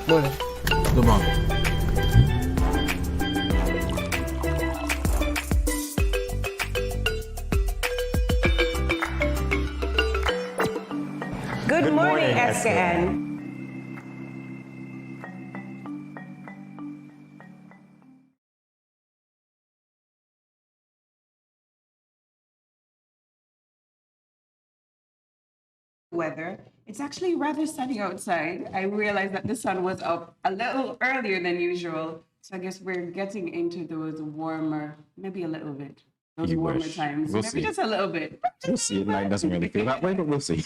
Morning. Good morning. Good morning, SKN. Weather. It's actually rather sunny outside. I realized that the sun was up a little earlier than usual. So I guess we're getting into those warmer, maybe a little bit, those You warmer wish. times. We'll Maybe see. just a little bit. We'll see. It doesn't really feel that way, but we'll see.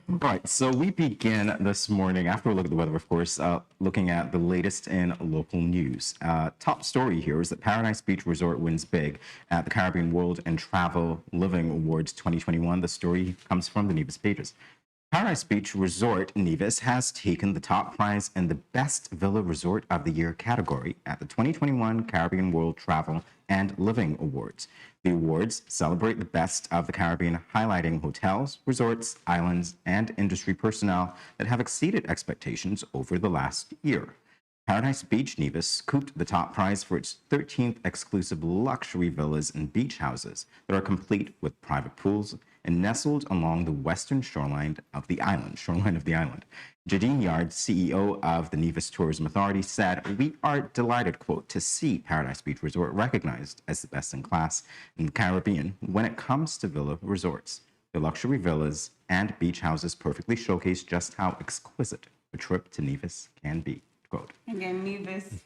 All right, so we begin this morning, after we look at the weather, of course, looking at the latest in local news. Top story here is that Paradise Beach Resort wins big at the Caribbean World and Travel Living Awards 2021. The story comes from the Nevis pages. Paradise Beach Resort Nevis has taken the top prize in the Best Villa Resort of the Year category at the 2021 Caribbean World Travel and Living Awards. The awards celebrate the best of the Caribbean, highlighting hotels, resorts, islands, and industry personnel that have exceeded expectations over the last year. Paradise Beach Nevis scooped the top prize for its 13th exclusive luxury villas and beach houses that are complete with private pools and nestled along the western shoreline of the island. Jadine Yard, CEO of the Nevis Tourism Authority, said, "We are delighted, quote, to see Paradise Beach Resort recognized as the best in class in the Caribbean when it comes to villa resorts. The luxury villas and beach houses perfectly showcase just how exquisite a trip to Nevis can be." Quote. Again, Nevis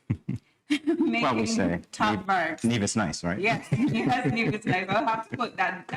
Well, we making say top marks. Nevis nice, right? Yes, Nevis nice. I'll have to put that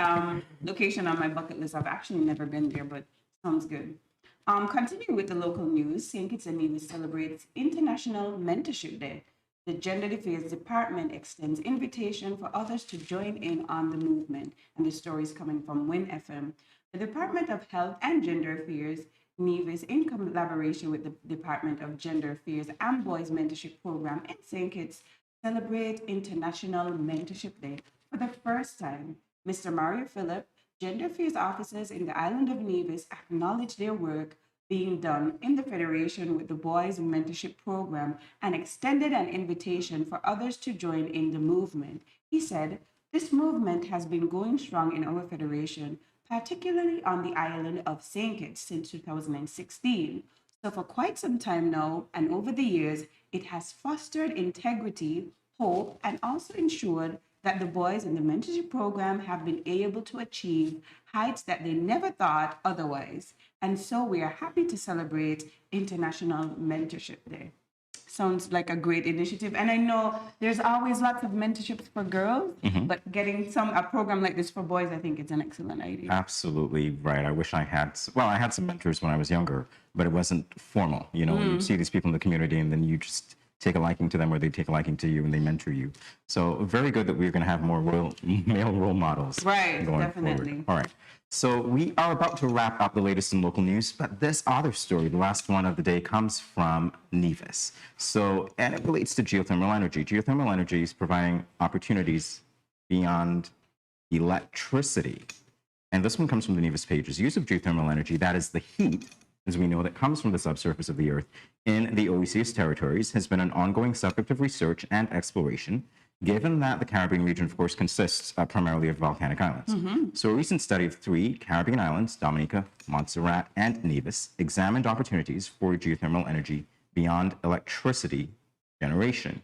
location on my bucket list. I've actually never been there, but sounds good. Continuing with the local news, St. Kitts and Nevis celebrates International Mentorship Day. The Gender Affairs Department extends invitation for others to join in on the movement. And the story is coming from Win FM. The Department of Health and Gender Affairs Nevis, in collaboration with the Department of Gender Affairs and Boys Mentorship Program in St. Kitts, celebrate International Mentorship Day for the first time. Mr. Mario Phillip, gender affairs officers in the island of Nevis, acknowledged their work being done in the Federation with the Boys Mentorship Program and extended an invitation for others to join in the movement. He said, "This movement has been going strong in our Federation, particularly on the island of St. Kitts since 2016. So for quite some time now, and over the years, it has fostered integrity, hope, and also ensured that the boys in the mentorship program have been able to achieve heights that they never thought otherwise. And so we are happy to celebrate International Mentorship Day." Sounds like a great initiative. And I know there's always lots of mentorships for girls, but getting a program like this for boys, I think it's an excellent idea. Absolutely right. I wish I had some mentors when I was younger, but it wasn't formal. You know, you see these people in the community and then you just take a liking to them or they take a liking to you and they mentor you. So very good that we're going to have more male role models Right, going definitely. forward. All right. So we are about to wrap up the latest in local news, but this other story, the last one of the day, comes from Nevis. And it relates to geothermal energy. Geothermal energy is providing opportunities beyond electricity. And this one comes from the Nevis pages. Use of geothermal energy, that is the heat, as we know, that comes from the subsurface of the earth in the OECS territories, has been an ongoing subject of research and exploration, given that the Caribbean region, of course, consists primarily of volcanic islands. So a recent study of 3 Caribbean islands, Dominica, Montserrat, and Nevis, examined opportunities for geothermal energy beyond electricity generation.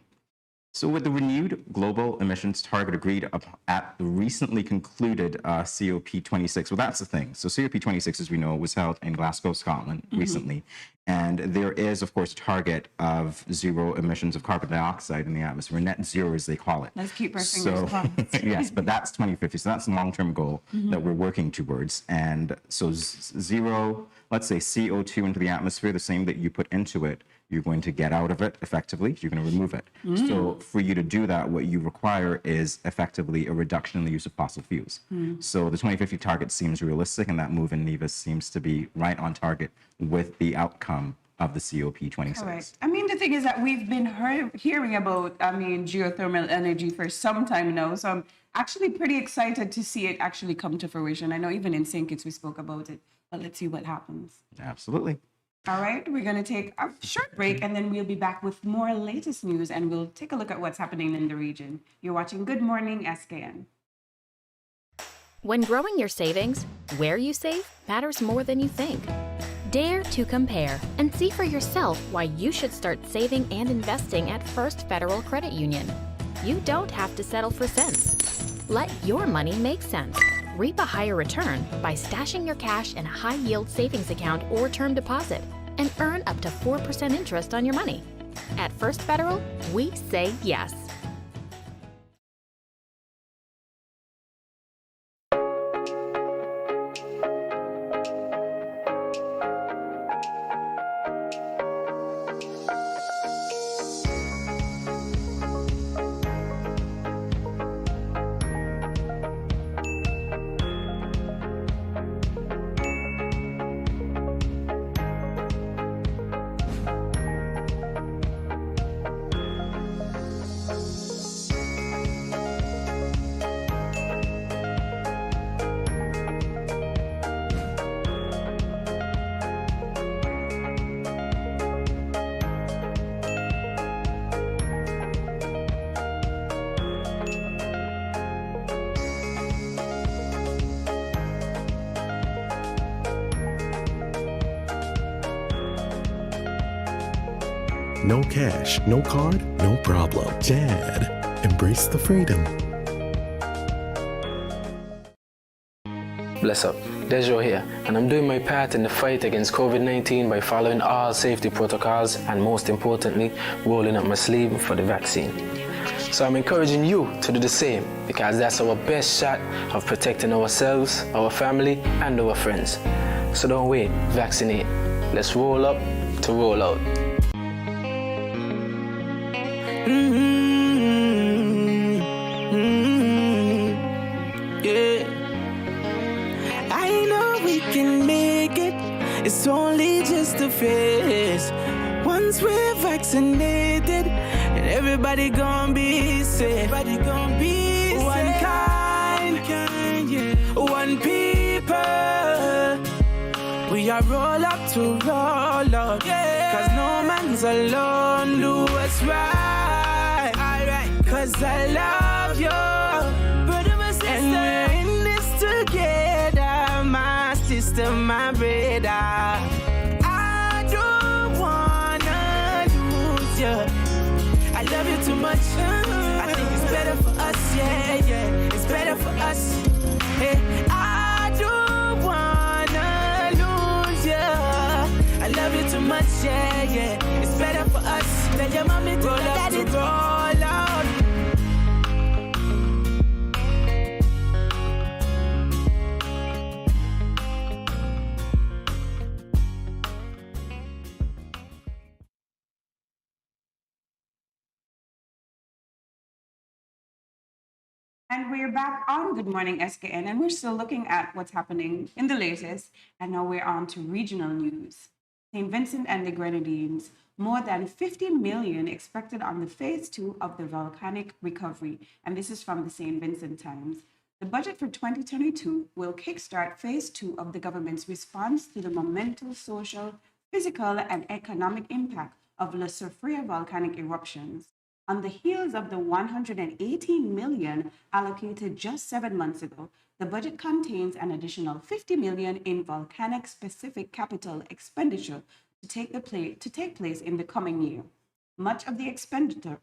So with the renewed global emissions target agreed at the recently concluded COP26, well, that's the thing. So COP26, as we know, was held in Glasgow, Scotland recently. And there is, of course, a target of 0 emissions of carbon dioxide in the atmosphere, net zero as they call it. Let's keep our fingers crossed. Yes, but that's 2050. So that's a long-term goal that we're working towards. And so 0, let's say CO2 into the atmosphere, the same that you put into it, you're going to get out of it effectively. You're going to remove it. So for you to do that, what you require is effectively a reduction in the use of fossil fuels. So the 2050 target seems realistic, and that move in Nevis seems to be right on target with the outcome of the COP26. Correct. I mean, the thing is that we've been hearing about, geothermal energy for some time now. So I'm actually pretty excited to see it actually come to fruition. I know even in St. Kitts we spoke about it, but let's see what happens. Absolutely. All right, we're going to take a short break and then we'll be back with more latest news and we'll take a look at what's happening in the region. You're watching Good Morning SKN. When growing your savings, where you save matters more than you think. Dare to compare and see for yourself why you should start saving and investing at First Federal Credit Union. You don't have to settle for cents. Let your money make sense. Reap a higher return by stashing your cash in a high-yield savings account or term deposit and earn up to 4% interest on your money. At First Federal, we say yes. No cash, no card, no problem. Dad, embrace the freedom. Bless up, Dejo here, and I'm doing my part in the fight against COVID-19 by following all safety protocols and most importantly, rolling up my sleeve for the vaccine. So I'm encouraging you to do the same because that's our best shot of protecting ourselves, our family, and our friends. So don't wait, vaccinate. Let's roll up to roll out. Yeah, I know we can make it. It's only just a phase. Once we're vaccinated, and everybody gonna be safe. Everybody gonna be safe. One kind, yeah. One people. We are roll up to roll up. Yeah. 'Cause no man's alone. Do what's right. Alright. 'Cause I love you. And we're in this together, my sister, my brother. I don't wanna lose you. I love you too much. I think it's better for us, yeah, yeah. It's better for us. Hey, I don't wanna lose you. I love you too much, yeah, yeah. It's better for us. Tell your mommy to roll up to roll out. And we're back on Good Morning SKN, and we're still looking at what's happening in the latest. And now we're on to regional news. St. Vincent and the Grenadines, more than 50 million expected on the phase 2 of the volcanic recovery. And this is from the St. Vincent Times. The budget for 2022 will kickstart phase 2 of the government's response to the monumental social, physical, and economic impact of Le Soufrière volcanic eruptions. On the heels of the 118 million allocated just 7 months ago, the budget contains an additional 50 million in volcanic-specific capital expenditure to take place in the coming year. Much of the expenditure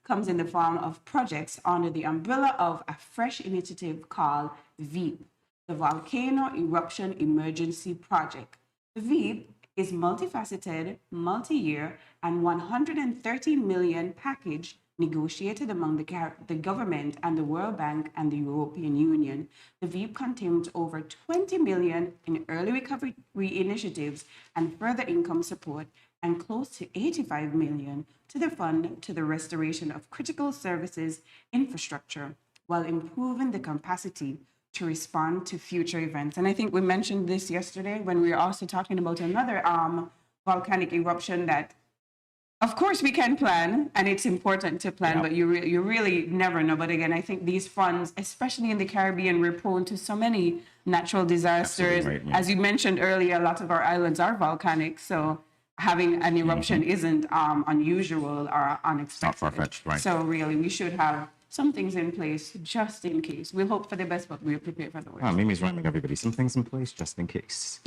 comes in the form of projects under the umbrella of a fresh initiative called VEEP, the Volcano Eruption Emergency Project. The VEEP is multifaceted, multi-year, and 113 million package negotiated among the government and the World Bank and the European Union. The VEEP contains over 20 million in early recovery initiatives and further income support, and close to 85 million to the fund to the restoration of critical services infrastructure while improving the capacity to respond to future events. And I think we mentioned this yesterday when we were also talking about another volcanic eruption that Of course, we can plan, and it's important to plan, Yeah. but you really never know. But again, I think these funds, especially in the Caribbean, we're prone to so many natural disasters. Absolutely right, yeah. As you mentioned earlier, a lot of our islands are volcanic, so having an eruption isn't unusual or unexpected. far-fetched, right. So really, we should have some things in place just in case. We'll hope for the best, but we're prepared for the worst. Oh, Mimi's rhyming, everybody. Some things in place just in case.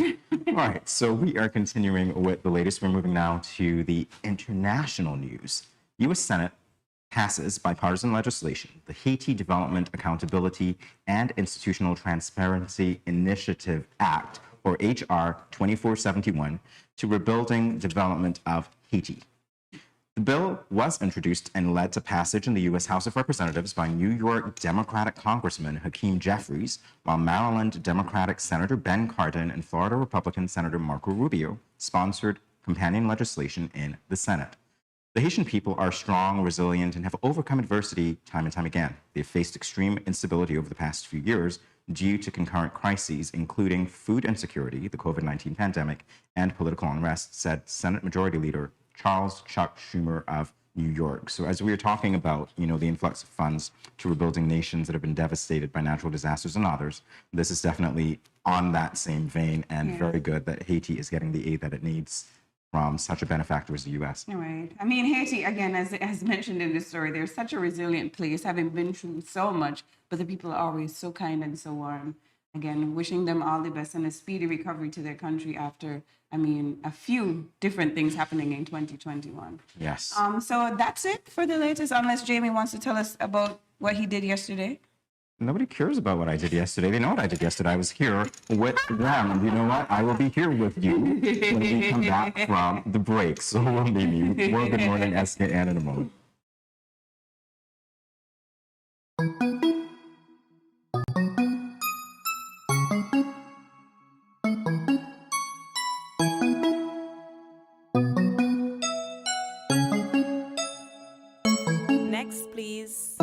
All right, so we are continuing with the latest. We're moving now to the international news. U.S. Senate passes bipartisan legislation, the Haiti Development Accountability and Institutional Transparency Initiative Act, or H.R. 2471, to rebuilding development of Haiti. The bill was introduced and led to passage in the U.S. House of Representatives by New York Democratic Congressman Hakeem Jeffries, while Maryland Democratic Senator Ben Cardin and Florida Republican Senator Marco Rubio sponsored companion legislation in the Senate. The Haitian people are strong, resilient, and have overcome adversity time and time again. They've faced extreme instability over the past few years due to concurrent crises, including food insecurity, the COVID-19 pandemic, and political unrest, said Senate Majority Leader Charles Chuck Schumer of New York. So as we were talking about, the influx of funds to rebuilding nations that have been devastated by natural disasters and others, this is definitely on that same vein, and very good that Haiti is getting the aid that it needs from such a benefactor as the U.S. Right. I mean, Haiti, again, as mentioned in this story, they're such a resilient place, having been through so much, but the people are always so kind and so warm. Again, wishing them all the best and a speedy recovery to their country after, a few different things happening in 2021. Yes. So that's it for the latest, unless Jamie wants to tell us about what he did yesterday. Nobody cares about what I did yesterday. They know what I did yesterday. I was here with them. And you know what? I will be here with you when we come back from the break. So we'll meet you. More Good Morning SKN in a moment. Next, please.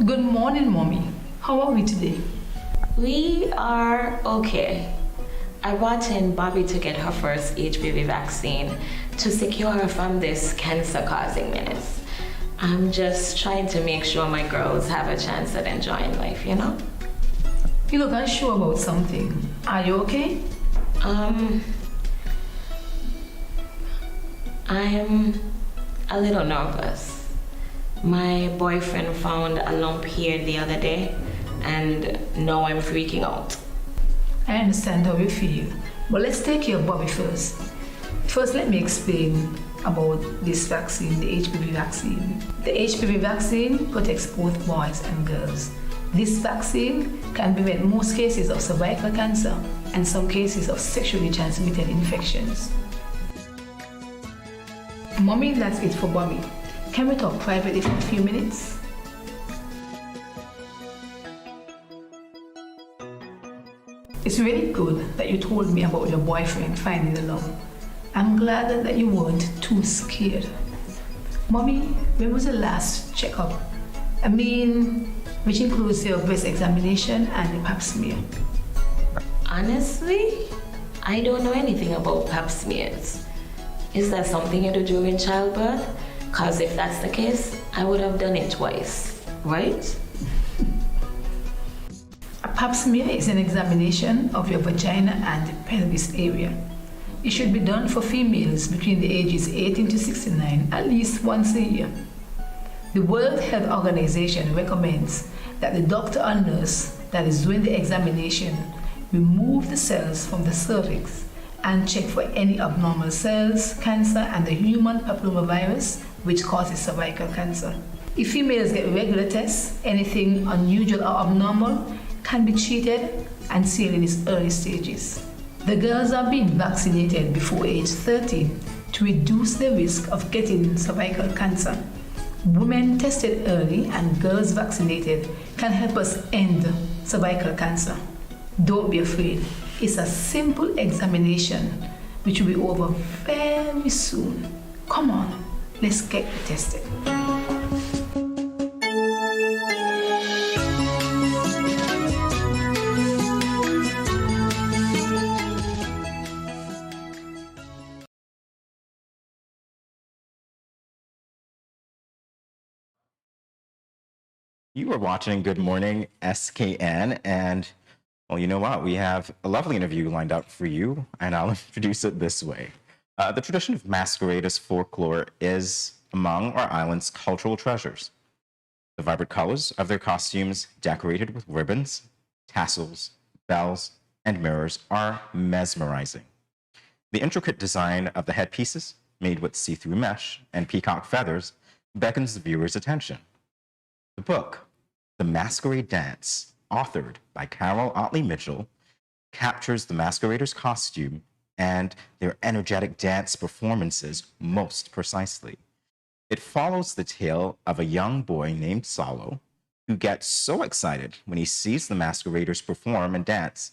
Good morning, Mommy. How are we today? We are okay. I brought in Bobby to get her first HPV vaccine to secure her from this cancer-causing menace. I'm just trying to make sure my girls have a chance at enjoying life, You look unsure about something. Are you okay? I'm a little nervous. My boyfriend found a lump here the other day, and now I'm freaking out. I understand how you feel, but let's take care of Bobby first. First, let me explain about this vaccine, the HPV vaccine. The HPV vaccine protects both boys and girls. This vaccine can prevent most cases of cervical cancer and some cases of sexually transmitted infections. Mommy, that's it for Bobby. Can we talk privately for a few minutes? It's really good that you told me about your boyfriend finding the lump. I'm glad that you weren't too scared. Mommy, when was the last checkup? Which includes your breast examination and the pap smear. Honestly, I don't know anything about pap smears. Is that something you do during childbirth? Because if that's the case, I would have done it twice, right? A pap smear is an examination of your vagina and the pelvis area. It should be done for females between the ages 18 to 69 at least once a year. The World Health Organization recommends that the doctor or nurse that is doing the examination remove the cells from the cervix and check for any abnormal cells, cancer, and the human papillomavirus, which causes cervical cancer. If females get regular tests, anything unusual or abnormal can be treated and seen in its early stages. The girls are being vaccinated before age 13 to reduce the risk of getting cervical cancer. Women tested early and girls vaccinated can help us end cervical cancer. Don't be afraid. It's a simple examination which will be over very soon. Come on, let's get tested. You are watching Good Morning SKN, and well, you know what? We have a lovely interview lined up for you, and I'll introduce it this way. The tradition of masquerade as folklore is among our island's cultural treasures. The vibrant colors of their costumes, decorated with ribbons, tassels, bells, and mirrors, are mesmerizing. The intricate design of the headpieces, made with see-through mesh and peacock feathers, beckons the viewer's attention. The book, The Masquerade Dance, authored by Carol Otley Mitchell, captures the masqueraders' costume and their energetic dance performances most precisely. It follows the tale of a young boy named Salo who gets so excited when he sees the masqueraders perform and dance.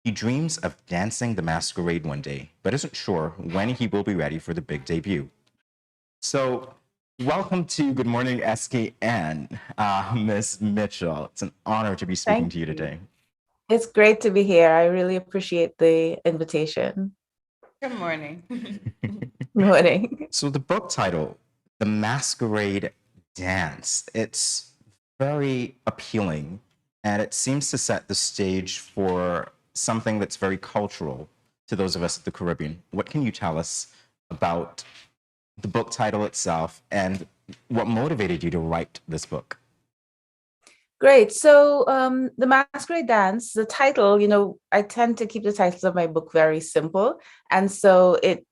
He dreams of dancing the masquerade one day, but isn't sure when he will be ready for the big debut. So, welcome to Good Morning SKN, Ms. Mitchell. It's an honor to be speaking to you today. It's great to be here. I really appreciate the invitation. Good morning. Morning. So the book title, The Masquerade Dance, it's very appealing, and it seems to set the stage for something that's very cultural to those of us at the Caribbean. What can you tell us about the book title itself and what motivated you to write this book? Great. So The Masquerade Dance, the title, I tend to keep the titles of my book very simple. And so it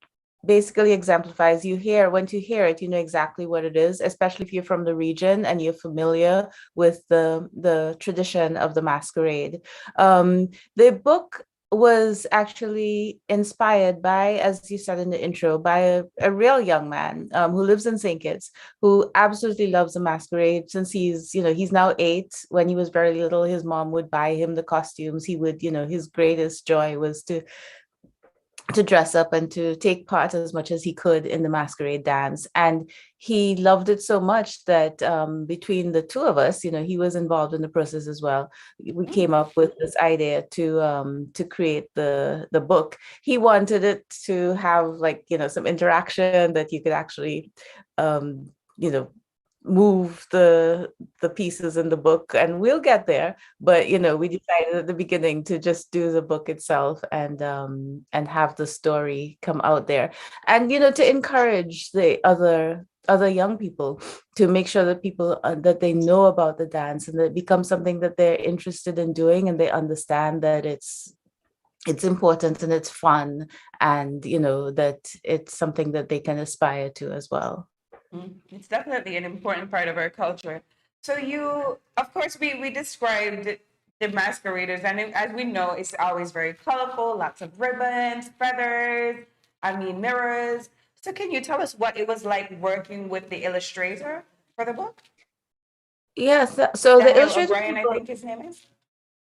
basically exemplifies, once you hear it, you know exactly what it is, especially if you're from the region and you're familiar with the tradition of the masquerade. The book was actually inspired by, as you said in the intro, by a real young man who lives in St. Kitts, who absolutely loves the masquerade since he's now 8. When he was very little, his mom would buy him the costumes. He would, his greatest joy was to dress up and to take part as much as he could in the masquerade dance. And he loved it so much that between the two of us, he was involved in the process as well. We came up with this idea to create the book. He wanted it to have some interaction, that you could actually move the pieces in the book, and we'll get there. But we decided at the beginning to just do the book itself and have the story come out there, and to encourage the other young people, to make sure that people that they know about the dance, and that it becomes something that they're interested in doing, and they understand that it's important and it's fun, and that it's something that they can aspire to as well. It's definitely an important part of our culture. So of course, we described the masqueraders, and as we know, it's always very colorful, lots of ribbons, feathers, mirrors. So can you tell us what it was like working with the illustrator for the book? Yes, so the Daniel illustrator, O'Brien, I think his name is.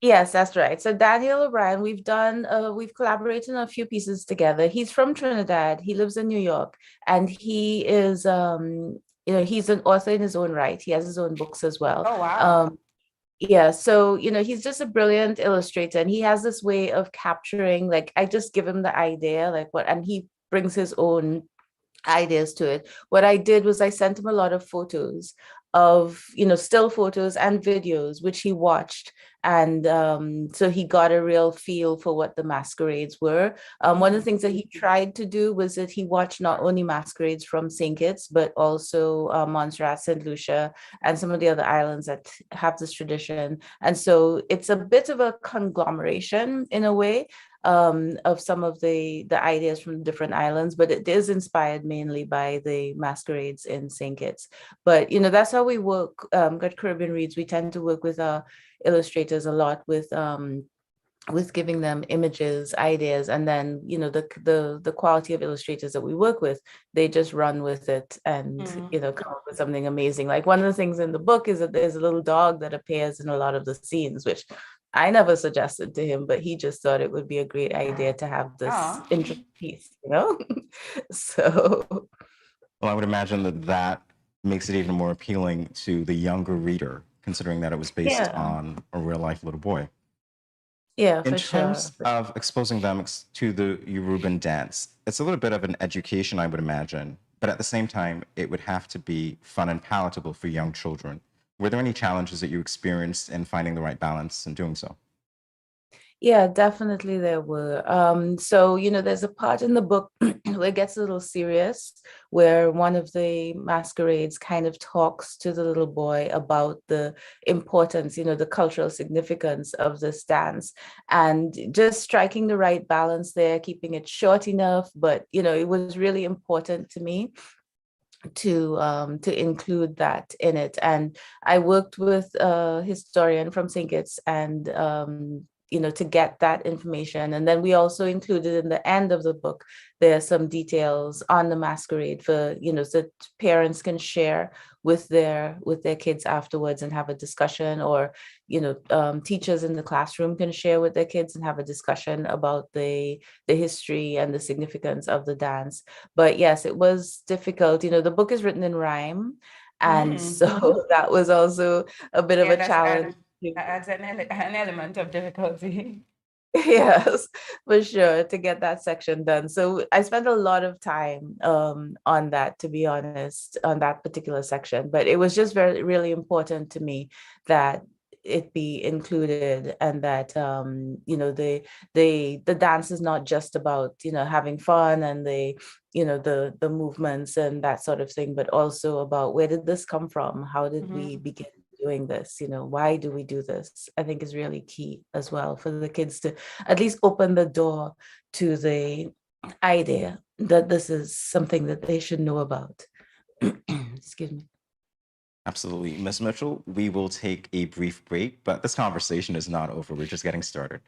yes, that's right. So Daniel O'Brien, we've collaborated on a few pieces together. He's from Trinidad. He lives in New York, and he is, he's an author in his own right. He has his own books as well. Oh, wow. Yeah, so he's just a brilliant illustrator, and he has this way of capturing, I just give him the idea, and he brings his own ideas to it. What I did was I sent him a lot of photos of still photos and videos which he watched, and so he got a real feel for what the masquerades were. One of the things that he tried to do was that he watched not only masquerades from St. Kitts, but also Montserrat, St. Lucia, and some of the other islands that have this tradition. And so it's a bit of a conglomeration in a way of some of the ideas from different islands, but it is inspired mainly by the masquerades in St. Kitts. But that's how we work at Caribbean Reads. We tend to work with our illustrators a lot with giving them images, ideas, and then the quality of illustrators that we work with, they just run with it and come up with something amazing. Like one of the things in the book is that there's a little dog that appears in a lot of the scenes, which I never suggested to him, but he just thought it would be a great idea to have this Oh. intro piece, you know? So Well, I would imagine that that makes it even more appealing to the younger reader, considering that it was based yeah, on a real life little boy. yeah, In for sure. terms of exposing them to the Yoruban dance, it's a little bit of an education, I would imagine, but at the same time, it would have to be fun and palatable for young children. Were there any challenges that you experienced in finding the right balance in doing so? Yeah, definitely there were. So, there's a part in the book where it gets a little serious, where one of the masquerades kind of talks to the little boy about the importance, the cultural significance of this dance, and just striking the right balance there, keeping it short enough. But, it was really important to me to include that in it. And I worked with a historian from St. Kitts and to get that information. And then we also included in the end of the book, there's some details on the masquerade for, so that parents can share with their kids afterwards and have a discussion, or teachers in the classroom can share with their kids and have a discussion about the history and the significance of the dance. But yes, it was difficult. The book is written in rhyme, and so that was also a bit of a challenge. That adds an element of difficulty. Yes, for sure, to get that section done. So I spent a lot of time on that, to be honest, on that particular section. But it was just really important to me that it be included, and that the dance is not just about having fun and the movements and that sort of thing, but also about where did this come from? How did we begin doing this? Why do we do this? I think is really key as well for the kids to at least open the door to the idea that this is something that they should know about. Excuse me. Absolutely. Ms. Mitchell, we will take a brief break, but this conversation is not over. We're just getting started.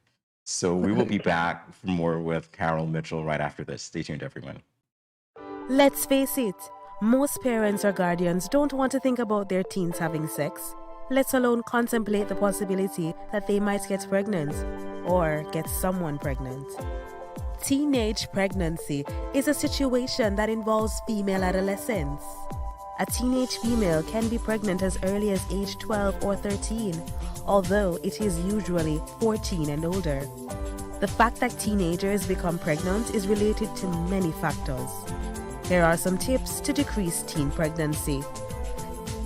So we will be back for more with Carol Mitchell right after this. Stay tuned, everyone. Let's face it, most parents or guardians don't want to think about their teens having sex, let alone contemplate the possibility that they might get pregnant or get someone pregnant. Teenage pregnancy is a situation that involves female adolescents. A teenage female can be pregnant as early as age 12 or 13, although it is usually 14 and older. The fact that teenagers become pregnant is related to many factors. Here are some tips to decrease teen pregnancy.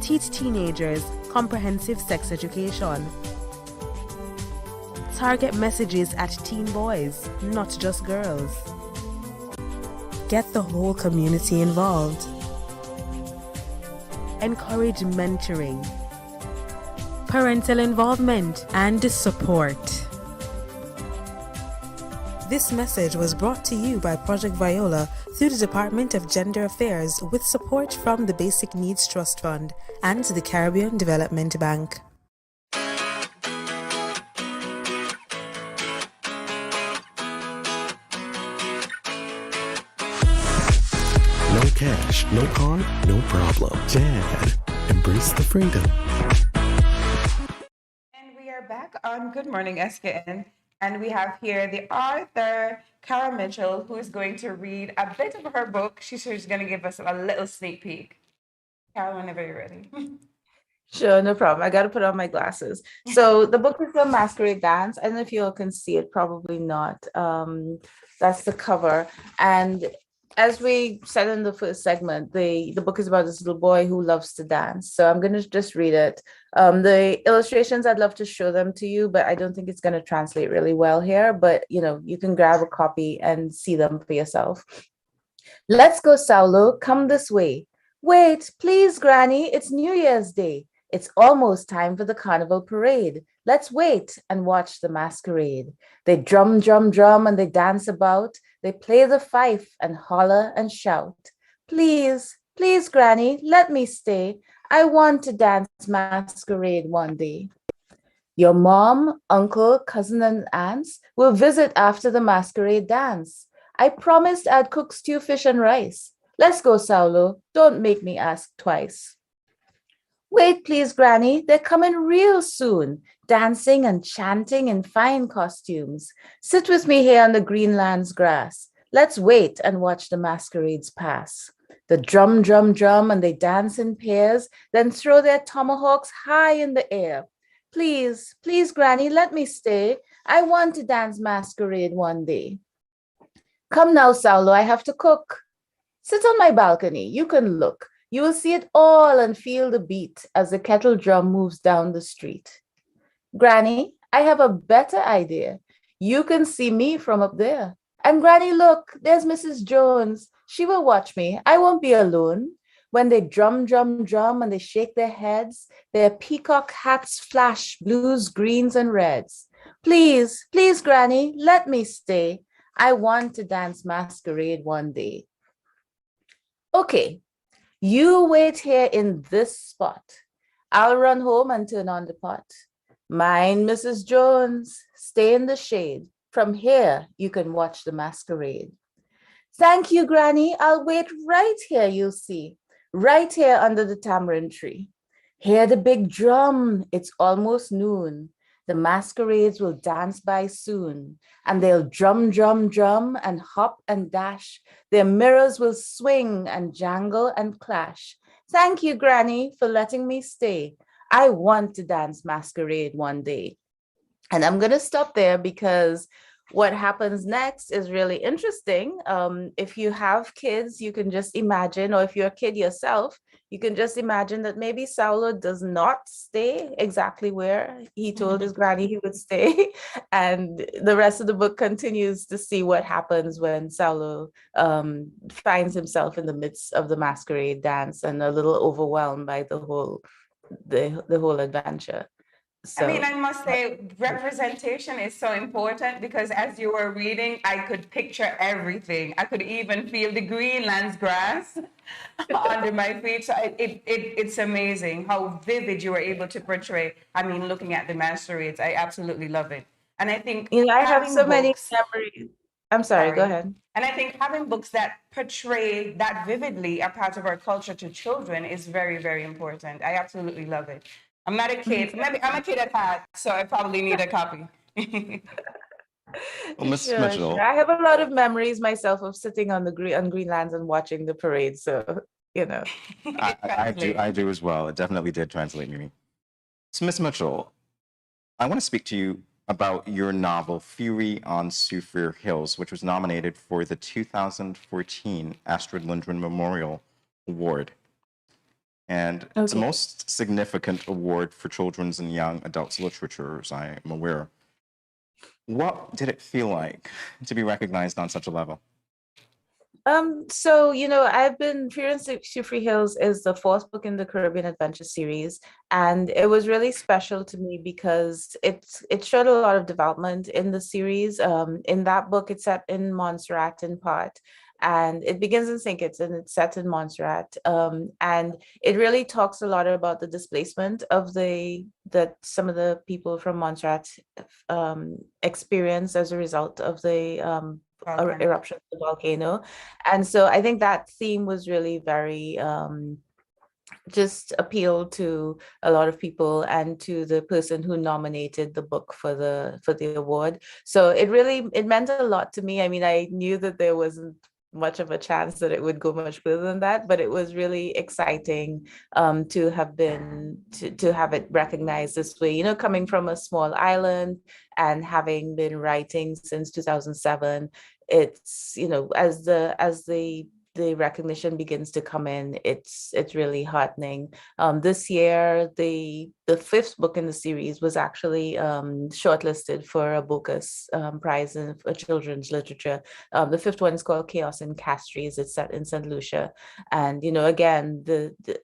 Teach teenagers comprehensive sex education. Target messages at teen boys, not just girls. Get the whole community involved. Encourage mentoring, parental involvement, and support. This message was brought to you by Project Viola through the Department of Gender Affairs with support from the Basic Needs Trust Fund and the Caribbean Development Bank. No cash, no card, no problem. Dad, embrace the freedom. And we are back on Good Morning SKN. And we have here the author, Carol Mitchell, who is going to read a bit of her book. She's going to give us a little sneak peek. Carol, whenever you're ready. Sure, no problem. I got to put on my glasses. So the book is The Masquerade Dance. I don't know if you all can see it, probably not. That's the cover. And as we said in the first segment, the book is about this little boy who loves to dance. So I'm going to just read it. The illustrations, I'd love to show them to you, but I don't think it's going to translate really well here. But, you can grab a copy and see them for yourself. Let's go, Saulo. Come this way. Wait, please, Granny. It's New Year's Day. It's almost time for the carnival parade. Let's wait and watch the masquerade. They drum, drum, drum, and they dance about. They play the fife and holler and shout. Please, please, Granny, let me stay. I want to dance masquerade one day. Your mom, uncle, cousin, and aunts will visit after the masquerade dance. I promised I'd cook stew, fish, and rice. Let's go, Saulo. Don't make me ask twice. Wait, please, Granny. They're coming real soon. dancing and chanting in fine costumes. Sit with me here on the Greenland's grass. Let's wait and watch the masquerades pass. The drum, drum, drum, and they dance in pairs, then throw their tomahawks high in the air. Please, please, Granny, let me stay. I want to dance masquerade one day. Come now, Saulo, I have to cook. Sit on my balcony, you can look. You will see it all and feel the beat as the kettle drum moves down the street. Granny, I have a better idea. You can see me from up there. And Granny, look, there's Mrs. Jones. She will watch me. I won't be alone. When they drum, drum, drum, and they shake their heads, their peacock hats flash blues, greens, and reds. Please, please, Granny, let me stay. I want to dance masquerade one day. Okay, you wait here in this spot. I'll run home and turn on the pot. Mind, Mrs. Jones, stay in the shade. From here, you can watch the masquerade. Thank you, Granny. I'll wait right here, you'll see. Right here under the tamarind tree. Hear the big drum. It's almost noon. The masquerades will dance by soon, and they'll drum, drum, drum, and hop and dash. Their mirrors will swing and jangle and clash. Thank you, Granny, for letting me stay. I want to dance masquerade one day. And I'm going to stop there because what happens next is really interesting. If you have kids, you can just imagine, or if you're a kid yourself, you can just imagine that maybe Saulo does not stay exactly where he told his granny he would stay. And the rest of the book continues to see what happens when Saulo finds himself in the midst of the masquerade dance and a little overwhelmed by the whole adventure. So, I mean, I must say, representation is so important because as you were reading, I could picture everything. I could even feel the Greenland's grass under my feet. So it's amazing how vivid you were able to portray. I mean, looking at the masquerades, I absolutely love it. And I think I have so many memories. I'm sorry, go ahead. And I think having books that portray that vividly a part of our culture to children is very, very important. I absolutely love it. I'm not a kid. Maybe I'm a kid at heart, so I probably need a copy. Well, Miss Mitchell. I have a lot of memories myself of sitting on Greenlands and watching the parade. So, I do as well. It definitely did translate me. So, Miss Mitchell, I want to speak to you about your novel Fury on Sufir Hills, which was nominated for the 2014 Astrid Lindgren Memorial Award. And it's the most significant award for children's and young adults literature, as I am aware. What did it feel like to be recognized on such a level? So, I've been Fury on Sufir Hills is the fourth book in the Caribbean Adventure series. And it was really special to me because it showed a lot of development in the series. In that book, it's set in Montserrat in part. And it begins in St. Kitts and it's set in Montserrat. And it really talks a lot about the displacement of that some of the people from Montserrat experienced as a result of the eruption of the volcano. And so I think that theme was really very just appealed to a lot of people and to the person who nominated the book for the award. So it meant a lot to me. I mean, I knew that there wasn't much of a chance that it would go much further than that, but it was really exciting to have it recognized this way, coming from a small island and having been writing since 2007. It's, as the recognition begins to come in, it's really heartening. This year, the fifth book in the series was actually shortlisted for a Bocas Prize for children's literature. The fifth one is called Chaos in Castries. It's set in St. Lucia, and again,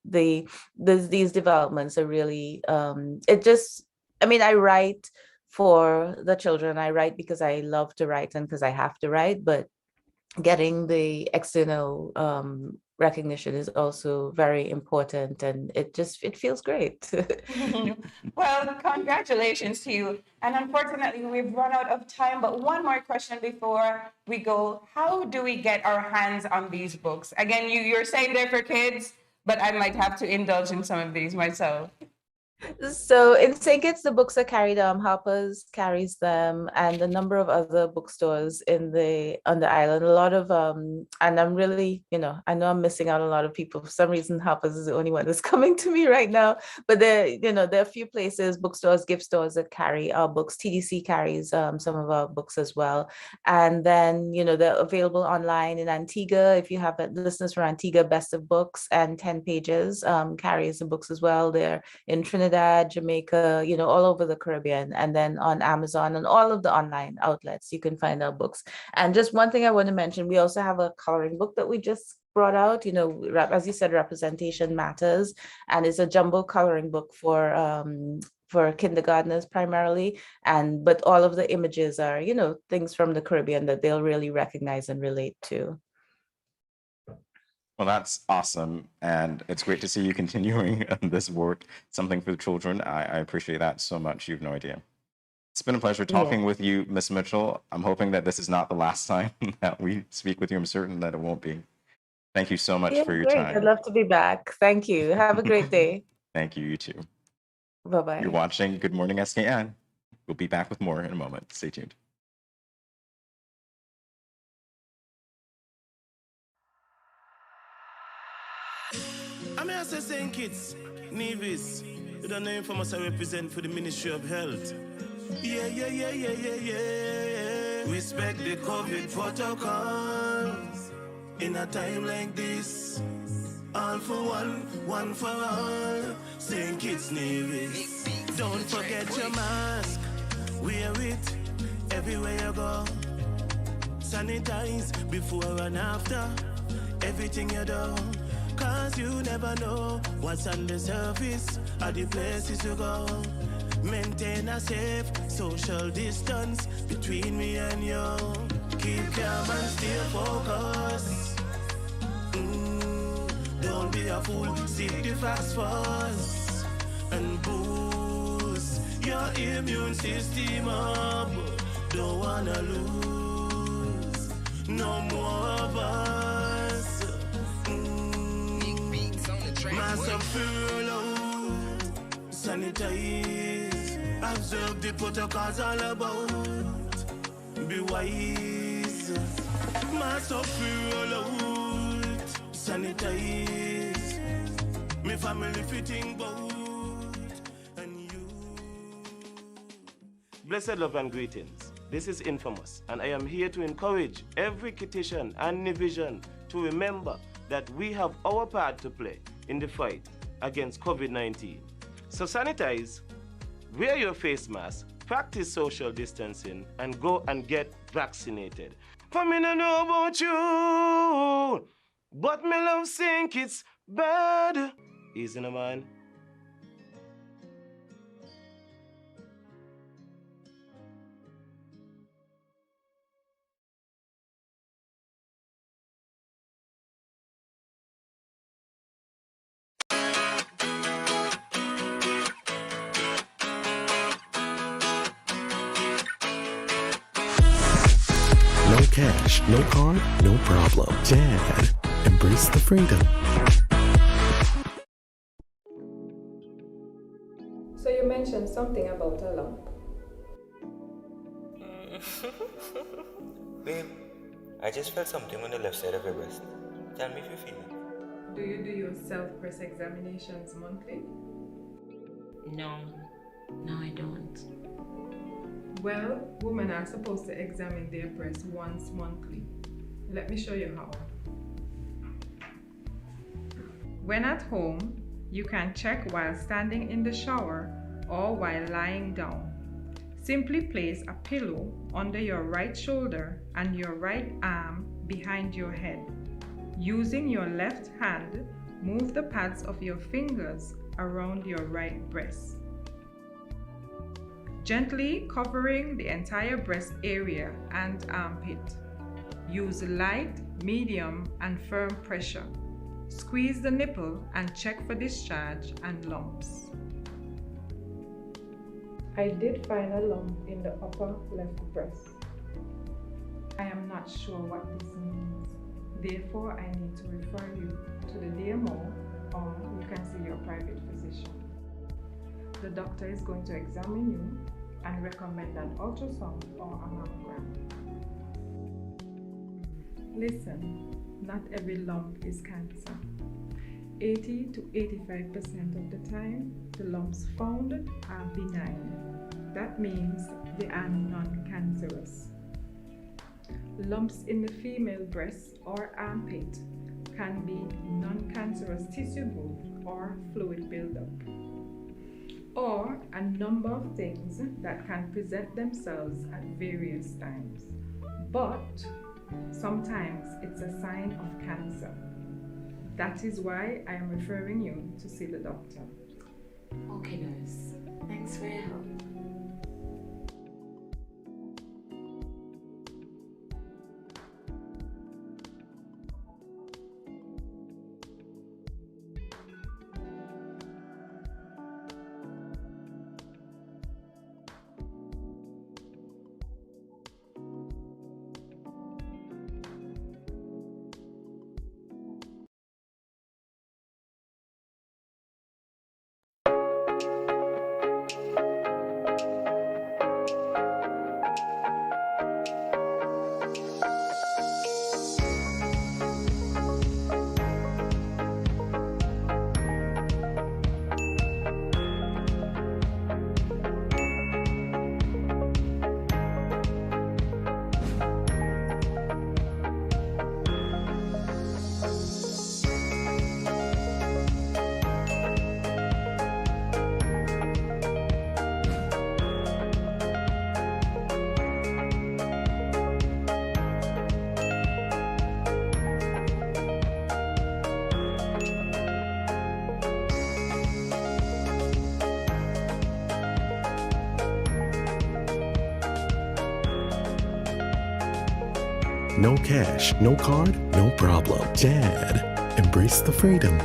these developments are really I write for the children. I write because I love to write and because I have to write, but getting the external recognition is also very important, and it feels great. Well, congratulations to you. And unfortunately, we've run out of time, but one more question before we go. How do we get our hands on these books? Again, you're saying they're for kids, but I might have to indulge in some of these myself. So in St. Kitts, the books are carried, Harper's carries them, and a number of other bookstores on the island. A lot of and I'm really, I know I'm missing out on a lot of people. For some reason, Harper's is the only one that's coming to me right now. But there are a few places, bookstores, gift stores that carry our books. TDC carries some of our books as well. And then, they're available online in Antigua. If you have listeners from Antigua, Best of Books and 10 Pages carries the books as well. They're in Trinidad, Jamaica, all over the Caribbean, and then on Amazon and all of the online outlets, you can find our books. And just one thing I want to mention, we also have a coloring book that we just brought out, as you said, representation matters, and it's a jumbo coloring book for kindergartners primarily, but all of the images are, things from the Caribbean that they'll really recognize and relate to. Well, that's awesome. And it's great to see you continuing this work, something for the children. I appreciate that so much. You've no idea. It's been a pleasure talking with you, Miss Mitchell. I'm hoping that this is not the last time that we speak with you. I'm certain that it won't be. Thank you so much for your time. I'd love to be back. Thank you. Have a great day. Thank you. You too. Bye-bye. You're watching Good Morning SKN. We'll be back with more in a moment. Stay tuned. I'm here to St. Kitts, Nevis. You don't know for us I represent for the Ministry of Health. Yeah. Respect the COVID protocols. In a time like this, all for one for all. St. Kitts, Nevis. Don't forget your mask. Wear it everywhere you go. Sanitize before and after everything you do. Cause you never know what's on the surface of the places you go. Maintain a safe social distance between me and you. Keep calm and stay focused. Don't be a fool, seek the facts first. And boost your immune system up. Don't wanna lose no more of us. Mask up, furlough, sanitize, observe the protocols all about. Be wise. Mask up, furlough, sanitize. Me family fitting boat and you. Blessed love and greetings. This is Infamous, and I am here to encourage every Kittitian and Nivision to remember that we have our part to play in the fight against COVID-19. So sanitize, wear your face mask, practice social distancing, and go and get vaccinated. For me no know about you, but me love think it's bad. Easy no man. No cash, no card, no problem. Dad, embrace the freedom. So you mentioned something about a lump. Babe, I just felt something on the left side of your breast. Tell me if you feel it. Do you do your self-breast examinations monthly? No, I don't. Well, women are supposed to examine their breasts once monthly. Let me show you how. When at home, you can check while standing in the shower or while lying down. Simply place a pillow under your right shoulder and your right arm behind your head. Using your left hand, move the pads of your fingers around your right breast, gently covering the entire breast area and armpit. Use light, medium, and firm pressure. Squeeze the nipple and check for discharge and lumps. I did find a lump in the upper left breast. I am not sure what this means. Therefore, I need to refer you to the DMO, or you can see your private physician. The doctor is going to examine you and recommend an ultrasound or a mammogram. Listen, not every lump is cancer. 80 to 85% of the time, the lumps found are benign. That means they are non-cancerous. Lumps in the female breast or armpit can be non-cancerous tissue growth or fluid buildup, or a number of things that can present themselves at various times. But sometimes it's a sign of cancer. That is why I am referring you to see the doctor. Okay, nurse. Thanks for your help. No cash, no card, no problem. Dad, embrace the freedom.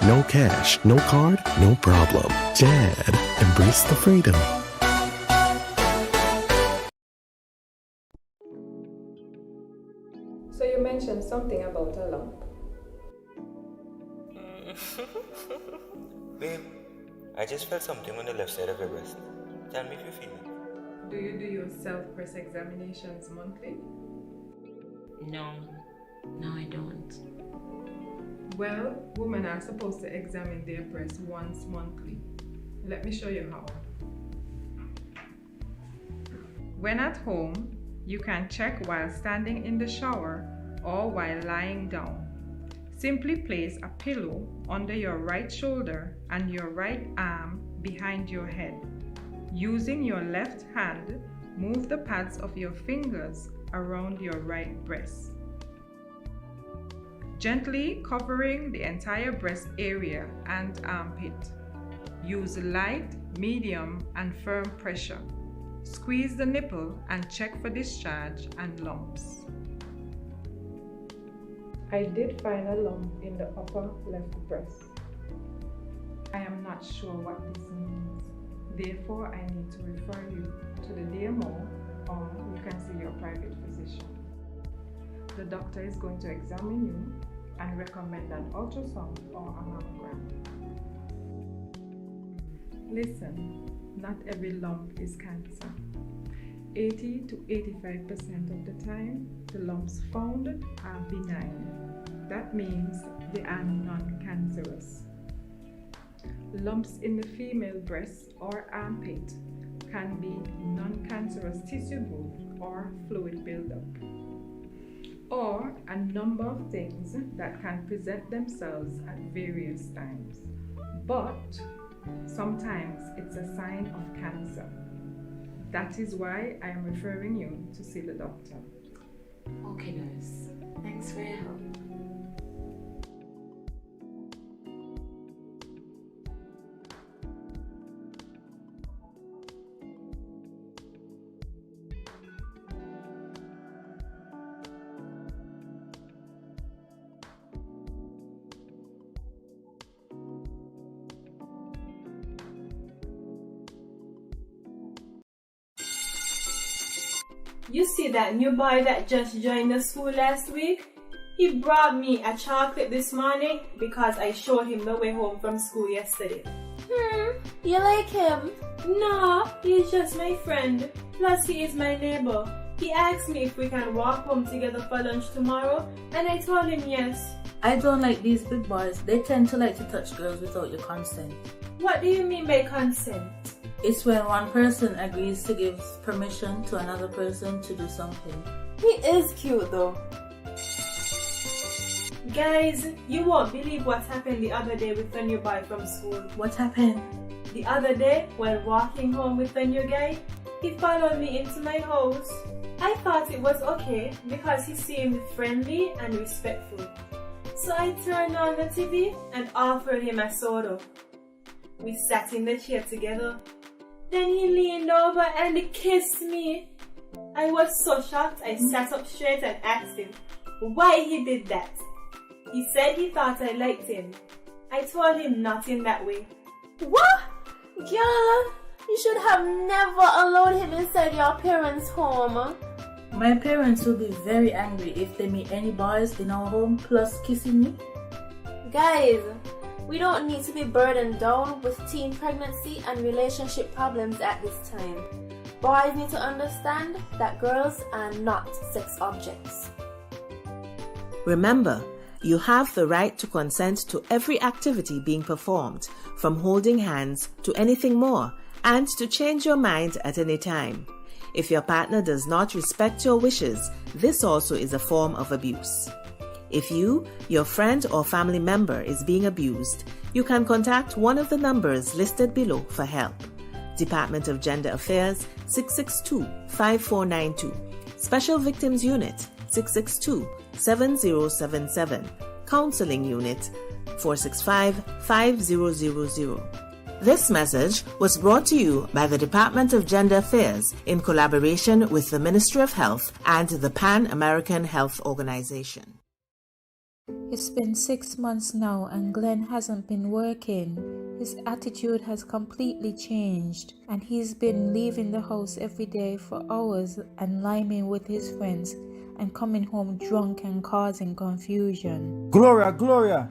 No cash, no card, no problem. Dad, embrace the freedom. So you mentioned something about a lump. Babe, I just felt something on the left side of your breast. Tell me if you feel it. Do you do your self-breast examinations monthly? No, I don't. Well, women are supposed to examine their breasts once monthly. Let me show you how. When at home, you can check while standing in the shower or while lying down. Simply place a pillow under your right shoulder and your right arm behind your head. Using your left hand, move the pads of your fingers around your right breast, gently covering the entire breast area and armpit. Use light, medium, and firm pressure. Squeeze the nipple and check for discharge and lumps. I did find a lump in the upper left breast. I am not sure what this means. Therefore, I need to refer you to the DMO, or you can see your private physician. The doctor is going to examine you and recommend an ultrasound or a mammogram. Listen, not every lump is cancer. 80 to 85% of the time, the lumps found are benign. That means they are non-cancerous. Lumps in the female breast or armpit can be non-cancerous tissue growth or fluid buildup, or a number of things that can present themselves at various times. But sometimes it's a sign of cancer. That is why I am referring you to see the doctor. Okay, nurse. Thanks for your help. You see that new boy that just joined the school last week? He brought me a chocolate this morning because I showed him the way home from school yesterday. You like him? No, he's just my friend. Plus, he is my neighbor. He asked me if we can walk home together for lunch tomorrow, and I told him yes. I don't like these big boys. They tend to like to touch girls without your consent. What do you mean by consent? It's when one person agrees to give permission to another person to do something. He is cute though. Guys, you won't believe what happened the other day with the new boy from school. What happened? The other day, while walking home with the new guy, he followed me into my house. I thought it was okay because he seemed friendly and respectful. So I turned on the TV and offered him a soda. We sat in the chair together. Then he leaned over and kissed me. I was so shocked I sat up straight and asked him why he did that. He said he thought I liked him. I told him not in that way. What? Girl, you should have never allowed him inside your parents' home. My parents will be very angry if they meet any boys in our home plus kissing me. Guys, we don't need to be burdened down with teen pregnancy and relationship problems at this time. Boys need to understand that girls are not sex objects. Remember, you have the right to consent to every activity being performed, from holding hands to anything more, and to change your mind at any time. If your partner does not respect your wishes, this also is a form of abuse. If you, your friend or family member is being abused, you can contact one of the numbers listed below for help. Department of Gender Affairs 662-5492, Special Victims Unit 662-7077, Counseling Unit 465-5000. This message was brought to you by the Department of Gender Affairs in collaboration with the Ministry of Health and the Pan American Health Organization. It's been 6 months now and Glenn hasn't been working. His attitude has completely changed and he's been leaving the house every day for hours and liming with his friends and coming home drunk and causing confusion. Gloria,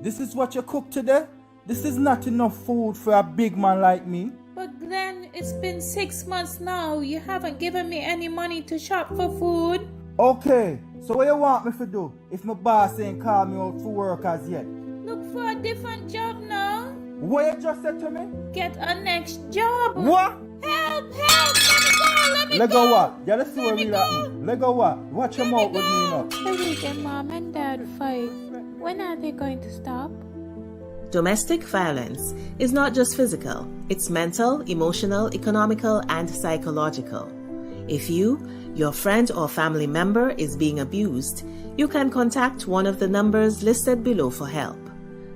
this is what you cooked today? This is not enough food for a big man like me. But Glenn, it's been 6 months now. You haven't given me any money to shop for food. Okay, so what you want me to do if my boss ain't called me out for work as yet? Look for a different job now. What you just said to me? Get a next job. What? Help, let me Let go. go what? Yeah, let's see what we got. Let go what? Watch your mouth with me now. Every week and mom and dad fight. When are they going to stop? Domestic violence is not just physical, it's mental, emotional, economical, and psychological. If you, your friend or family member is being abused, you can contact one of the numbers listed below for help.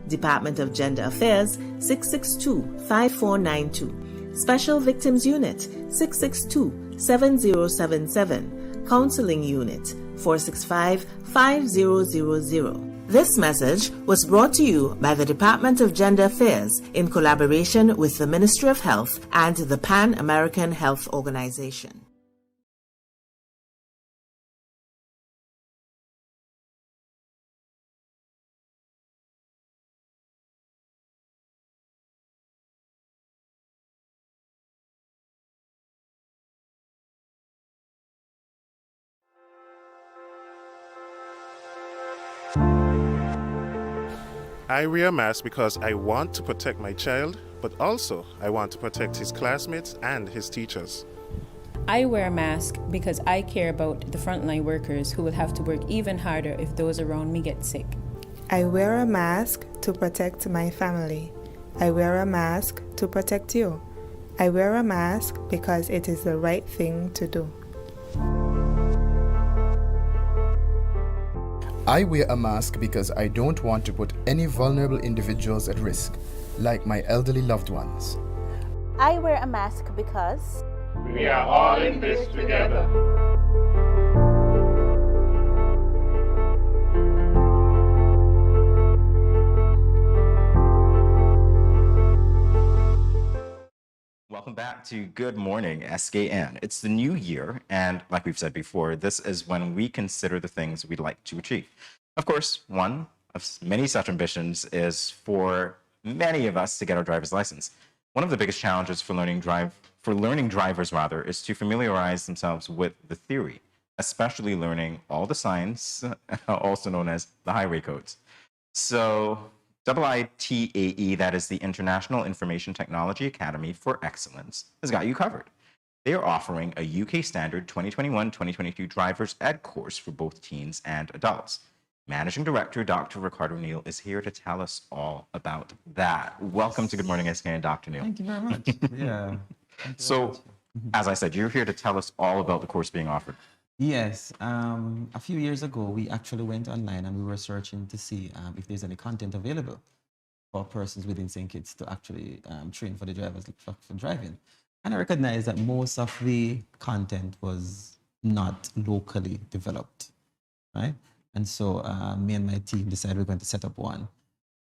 Department of Gender Affairs 662-5492, Special Victims Unit 662-7077, Counseling Unit 465-5000. This message was brought to you by the Department of Gender Affairs in collaboration with the Ministry of Health and the Pan American Health Organization. I wear a mask because I want to protect my child, but also I want to protect his classmates and his teachers. I wear a mask because I care about the frontline workers who will have to work even harder if those around me get sick. I wear a mask to protect my family. I wear a mask to protect you. I wear a mask because it is the right thing to do. I wear a mask because I don't want to put any vulnerable individuals at risk, like my elderly loved ones. I wear a mask because we are all in this together. Welcome back back to Good Morning SKN. It's the new year, and like we've said before, this is when we consider the things we'd like to achieve. Of course, one of many such ambitions is for many of us to get our driver's license. One of the biggest challenges for learning drivers is to familiarize themselves with the theory, especially learning all the science, also known as the highway codes. So IITAE, that is the International Information Technology Academy for Excellence, has got you covered. They are offering a UK standard 2021-2022 driver's ed course for both teens and adults. Managing Director Dr. Ricardo Neal is here to tell us all about that. Welcome to Good Morning SKN, Dr. Neal. Thank you very much. Yeah. So, as I said, you're here to tell us all about the course being offered. Yes. A few years ago, we actually went online and we were searching to see if there's any content available for persons within St. Kitts to actually train for the drivers for driving. And I recognized that most of the content was not locally developed, right? And so me and my team decided we're going to set up one.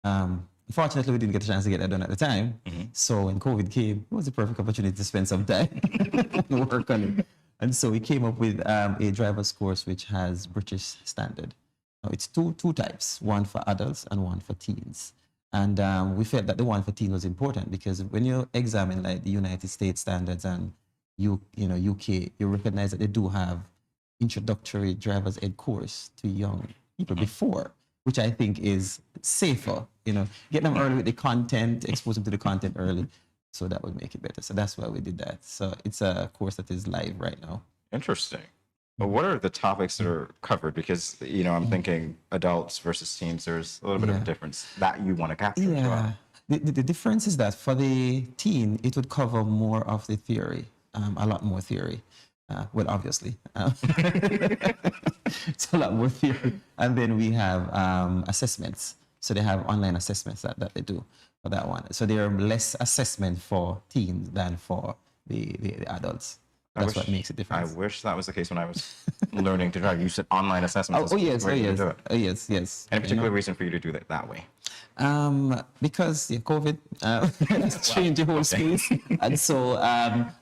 Unfortunately, we didn't get a chance to get that done at the time. So when COVID came, it was a perfect opportunity to spend some time and work on it. And so we came up with a driver's course which has British standard. Now, it's two types, one for adults and one for teens. And we felt that the one for teens was important because when you examine like the United States standards and UK, you recognize that they do have introductory driver's ed course to young people before, which I think is safer. Get them early with the content, expose them to the content early, so that would make it better. So that's why we did that. So it's a course that is live right now. Interesting. But what are the topics that are covered? Because I'm thinking adults versus teens. There's a little bit of a difference that you want to capture as well. The difference is that for the teen, it would cover more of the theory, a lot more theory. Well, obviously, it's a lot more theory. And then we have assessments. So they have online assessments that they do for that one. So there are less assessment for teens than for the adults. That's what makes a difference. I wish that was the case when I was learning to drive. You said online assessments. Yes. Any particular reason for you to do that that way? Because COVID has changed the whole space. And so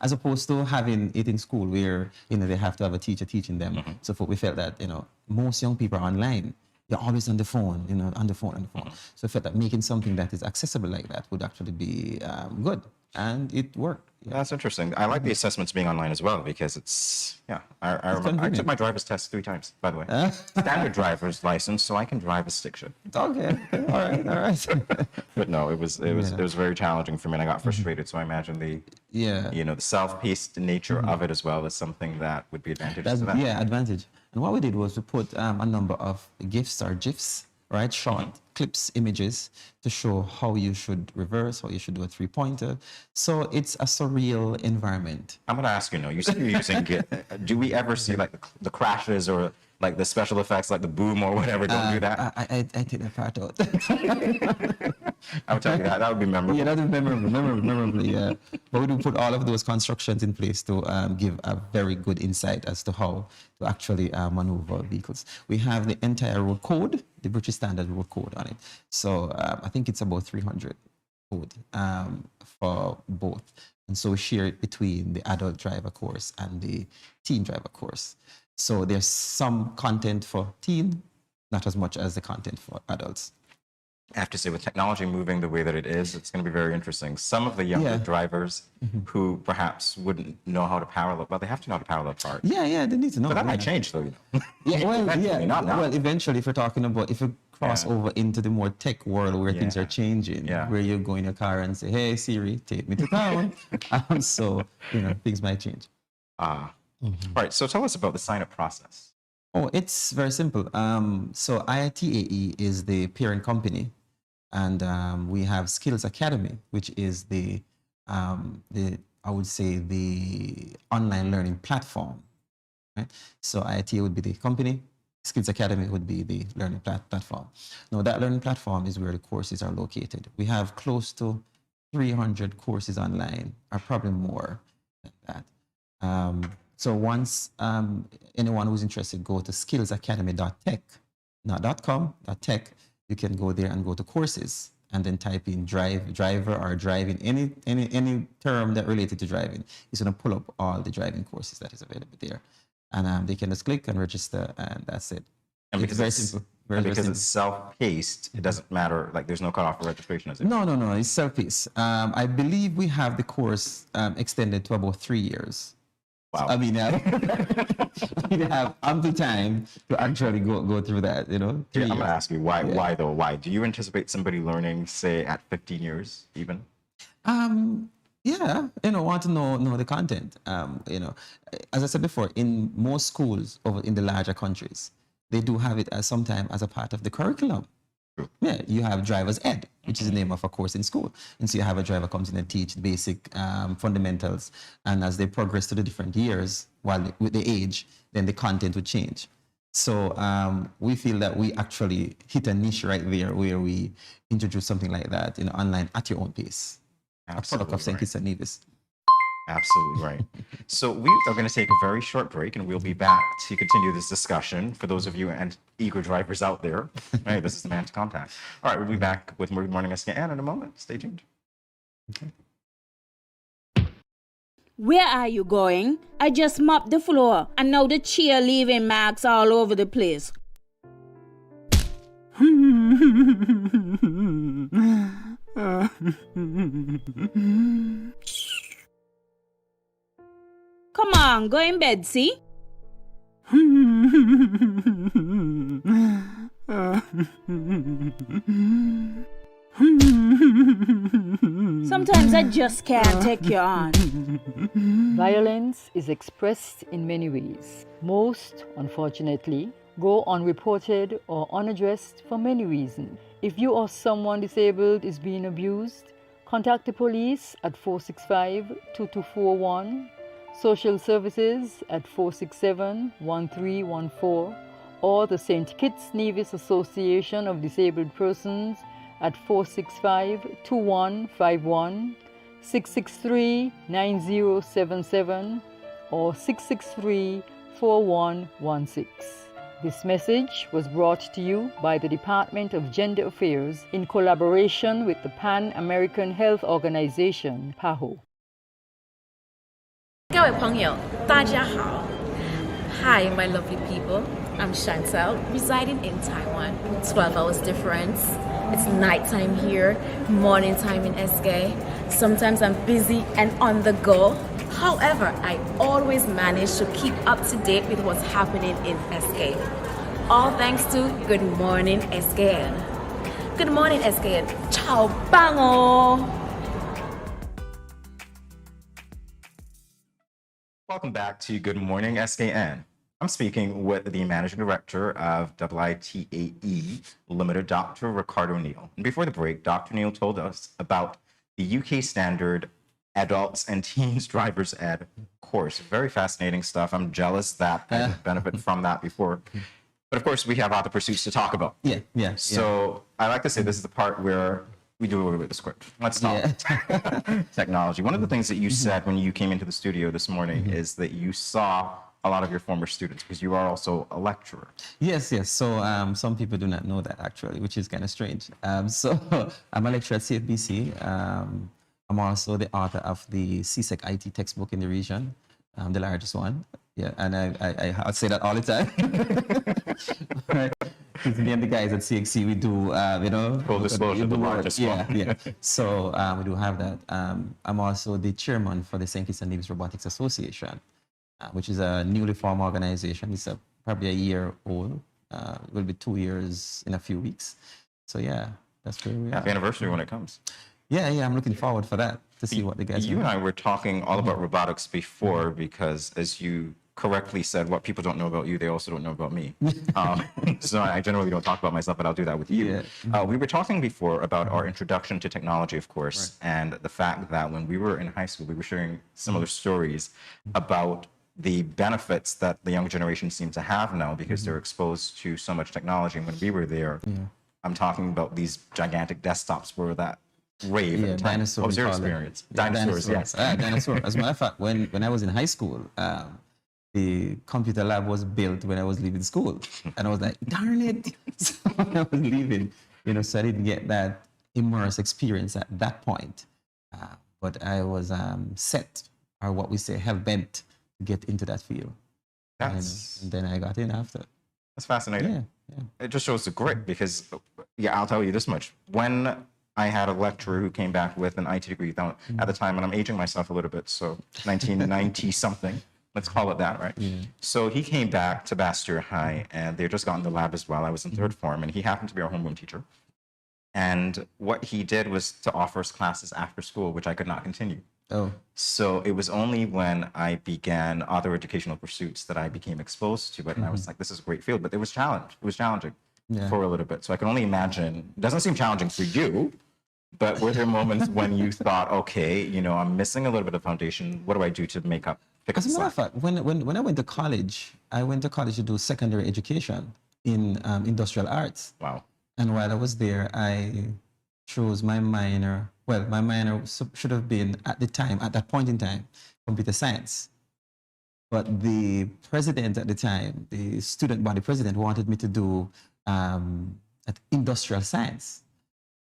as opposed to having it in school where, they have to have a teacher teaching them. So we felt that, most young people are online. They're always on the phone, on the phone. So I felt that making something that is accessible like that would actually be good. And it worked. Yeah. That's interesting. I like the assessments being online as well because it's, I took my driver's test 3 times, by the way. Standard driver's license, so I can drive a stick shift. Okay. All right. But no, it was very challenging for me, and I got frustrated. So I imagine the self-paced nature of it as well is something that would be advantageous to that. Yeah, advantage. And what we did was we put a number of GIFs or GIFs, right? Short clips, images to show how you should reverse, how you should do a 3-pointer. So it's a surreal environment. I'm going to ask you said you're using GIF. Do we ever see like the crashes or like the special effects, like the boom or whatever? Don't do that. I take that part out. I would tell you that would be memorable. Yeah, that would be memorable. Yeah. But we do put all of those constructions in place to give a very good insight as to how to actually maneuver vehicles. We have the entire road code, the British Standard road code on it. So I think it's about 300 code for both. And so we share it between the adult driver course and the teen driver course. So there's some content for teen, not as much as the content for adults. I have to say, with technology moving the way that it is, it's going to be very interesting. Some of the younger drivers who perhaps wouldn't know how to parallel, they have to know how to parallel park. Yeah, they need to know. But that might change, though. Eventually, if you cross over into the more tech world where things are changing, where you go in your car and say, "Hey Siri, take me to town," so things might change. All right. So tell us about the sign-up process. Oh, it's very simple. So IITAE is the parent company, and we have Skills Academy, which is the online learning platform. Right? So IITA would be the company, Skills Academy would be the learning platform. Now that learning platform is where the courses are located. We have close to 300 courses online, or probably more than that. So once anyone who's interested, go to skillsacademy.tech, not .com, .tech. You can go there and go to courses, and then type in driver or driving, any term that related to driving. It's going to pull up all the driving courses that is available there. And they can just click and register, and that's it. And It's because very it's, simple. and Very because simple. it's self-paced, it doesn't matter. Like there's no cutoff for registration, is it? No, it's self-paced. I believe we have the course extended to about 3 years. Wow. So, I mean, we have ample time to actually go through that, you know. Yeah, 3 I'm years. gonna ask you why though? Why do you anticipate somebody learning, say, at 15 years even? Yeah, want to know the content. As I said before, in most schools over in the larger countries, they do have it as sometime as a part of the curriculum. Yeah, you have driver's ed, which is the name of a course in school. And so you have a driver comes in and teach basic fundamentals. And as they progress to the different years, with the age, then the content would change. So we feel that we actually hit a niche right there where we introduce something like that online at your own pace. A product of St. Kitts and Nevis. Absolutely right. So we are going to take a very short break, and we'll be back to continue this discussion. For those of you and eager drivers out there, hey, this is the man to contact. All right, we'll be back with more Good Morning SKN in a moment. Stay tuned. Okay. Where are you going? I just mopped the floor, and now the chair leaving marks all over the place. Come on, go in bed, see? Sometimes I just can't take you on. Violence is expressed in many ways. Most, unfortunately, go unreported or unaddressed for many reasons. If you or someone disabled is being abused, contact the police at 465-2241, social services at 467-1314, or the St. Kitts Nevis Association of Disabled Persons at 465-2151, 663-9077, or 663-4116. This message was brought to you by the Department of Gender Affairs in collaboration with the Pan American Health Organization, PAHO. 各位朋友，大家好。Hi, my lovely people. I'm Chantel, residing in Taiwan. 12 hours difference. It's nighttime here, morning time in SK. Sometimes I'm busy and on the go. However, I always manage to keep up to date with what's happening in SK. All thanks to Good Morning SKN. Good Morning SKN. Ciao, bango! Welcome back to Good Morning SKN. I'm speaking with the Managing Director of IITAE Limited, Dr. Ricardo Neal. And before the break, Dr. Neal told us about the UK standard adults and teens driver's ed course. Very fascinating stuff. I'm jealous that I didn't benefit from that before. But of course, we have other pursuits to talk about. Yeah. So I like to say this is the part where we do a little bit of the script. Let's talk technology. One of the things that you said when you came into the studio this morning is that you saw a lot of your former students because you are also a lecturer. Yes. So some people do not know that actually, which is kind of strange. So I'm a lecturer at CFBC. I'm also the author of the CSEC IT textbook in the region, the largest one. Yeah, and I say that all the time. Right? Because me and the guys at CXC, we do, full disclosure, the largest one. Yeah. So we do have that. I'm also the chairman for the St. Kitts and Nevis Robotics Association, which is a newly formed organization. It's probably a year old. It will be 2 years in a few weeks. So yeah, that's where we are. Happy anniversary when it comes. Yeah, I'm looking forward for that to see what the guys. You and I were talking all about robotics before because, as you correctly said, what people don't know about you, they also don't know about me. So I generally don't talk about myself, but I'll do that with you. We were talking before about our introduction to technology, of course, and the fact that when we were in high school, we were sharing similar stories about the benefits that the young generation seem to have now because they're exposed to so much technology. And when we were there, I'm talking about these gigantic desktops where that rave at the time. Dinosaur. What was your experience? Dinosaurs, yes. Dinosaur. As a matter of fact, when I was in high school, the computer lab was built when I was leaving school. And I was like, darn it. So when I was leaving, so I didn't get that immerse experience at that point. But I was set, or what we say, hell-bent to get into that field. And then I got in after. That's fascinating. It just shows the grit because, I'll tell you this much. When I had a lecturer who came back with an IT degree at the time, and I'm aging myself a little bit, so 1990 something, let's call it that, right? So he came back to Bastyr High, and they just got in the lab as well. I was in third form, and he happened to be our homeroom teacher. And what he did was to offer us classes after school, which I could not continue. So it was only when I began other educational pursuits that I became exposed to it, and I was like, this is a great field, but it was challenging for a little bit. So I can only imagine, it doesn't seem challenging for you, but were there moments when you thought, okay, I'm missing a little bit of foundation, what do I do to make up? As a matter of fact, when I went to college, to do secondary education in industrial arts. Wow. And while I was there, I chose my minor. Well, my minor should have been, at that point in time, computer science. But the president at the time, the student body president, wanted me to do industrial science.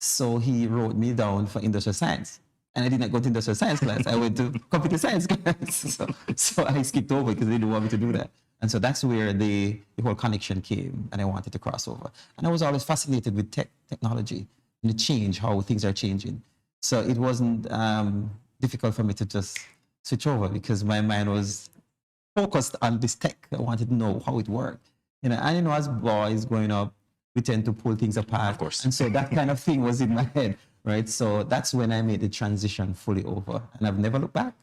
So he wrote me down for industrial science. And I did not go to industrial science class. I went to computer science class. So I skipped over because they didn't want me to do that. And so that's where the whole connection came, and I wanted to cross over. And I was always fascinated with technology and the change, how things are changing. So it wasn't difficult for me to just switch over because my mind was focused on this tech. I wanted to know how it worked. And as boys growing up, we tend to pull things apart. Of course. And so that kind of thing was in my head, right? So that's when I made the transition fully over, and I've never looked back.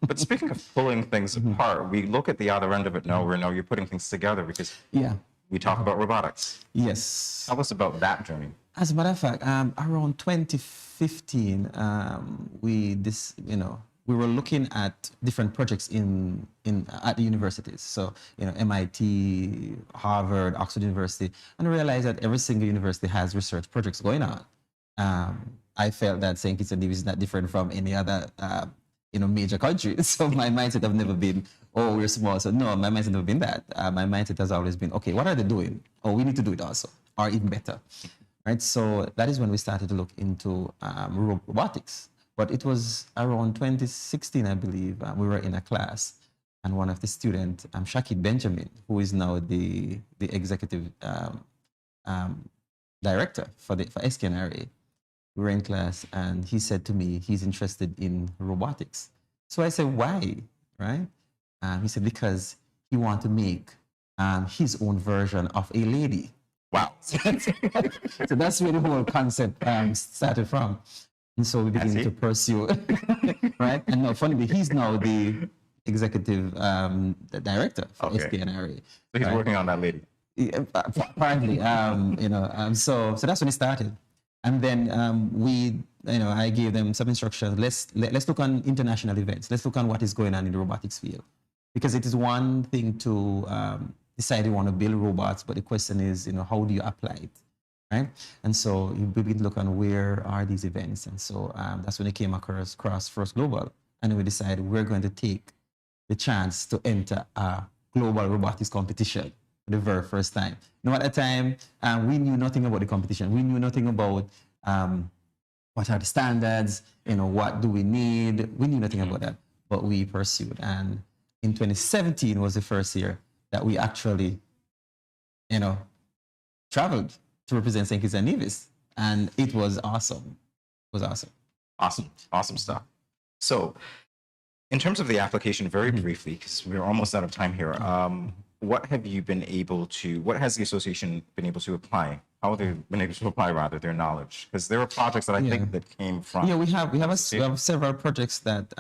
But speaking of pulling things apart, we look at the other end of it now, where now you're putting things together because we talk about robotics. Yes. Tell us about that journey. As a matter of fact, around 2015, we were looking at different projects at the universities. So, MIT, Harvard, Oxford University, and realized that every single university has research projects going on. I felt that St. Kitts and Nevis is not different from any other major country. So my mindset have never been, oh, we're small. So no, my mindset never been that. My mindset has always been, okay, what are they doing? Oh, we need to do it also, or even better, right? So that is when we started to look into robotics. But it was around 2016, I believe, we were in a class, and one of the students, Shakib Benjamin, who is now the executive director for SKNRA, we were in class, and he said to me he's interested in robotics. So I said, why, right? He said, because he wants to make his own version of a lady. Wow. So that's where the whole concept started from. And so we began to pursue, right? And now, funnily, he's now the executive director for SKNRA. So he's working on that lady. Yeah, apparently, so that's when it started. And then I gave them some instructions. Let's look on international events. Let's look on what is going on in the robotics field, because it is one thing to decide you want to build robots, but the question is, how do you apply it, right? And so you begin to look on where are these events, and so that's when it came across First Global, and we decided we're going to take the chance to enter a global robotics competition for the very first time. Now, at that time, we knew nothing about the competition. We knew nothing about what are the standards, what do we need. We knew nothing about that, but we pursued. And in 2017 was the first year that we actually, traveled to represent St. Kitts and Nevis. And it was awesome. It was awesome. Awesome stuff. So in terms of the application, very briefly, because we're almost out of time here, what has the association been able to apply? How have they been able to apply, their knowledge? Because there are projects that I think that came from. Yeah, we have several projects that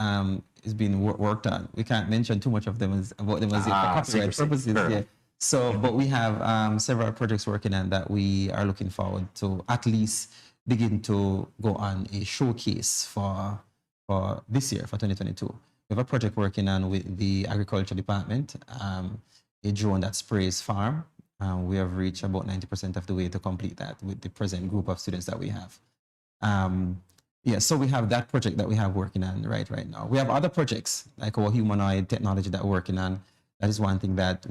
is being worked on. We can't mention too much of them for copyright purposes. Sure. Yeah. So, but we have several projects working on that we are looking forward to at least begin to go on a showcase for this year, for 2022. We have a project working on with the Agriculture Department, a drone that sprays farm. We have reached about 90% of the way to complete that with the present group of students that we have. So we have that project that we have working on right now. We have other projects like our humanoid technology that we're working on. That is one thing that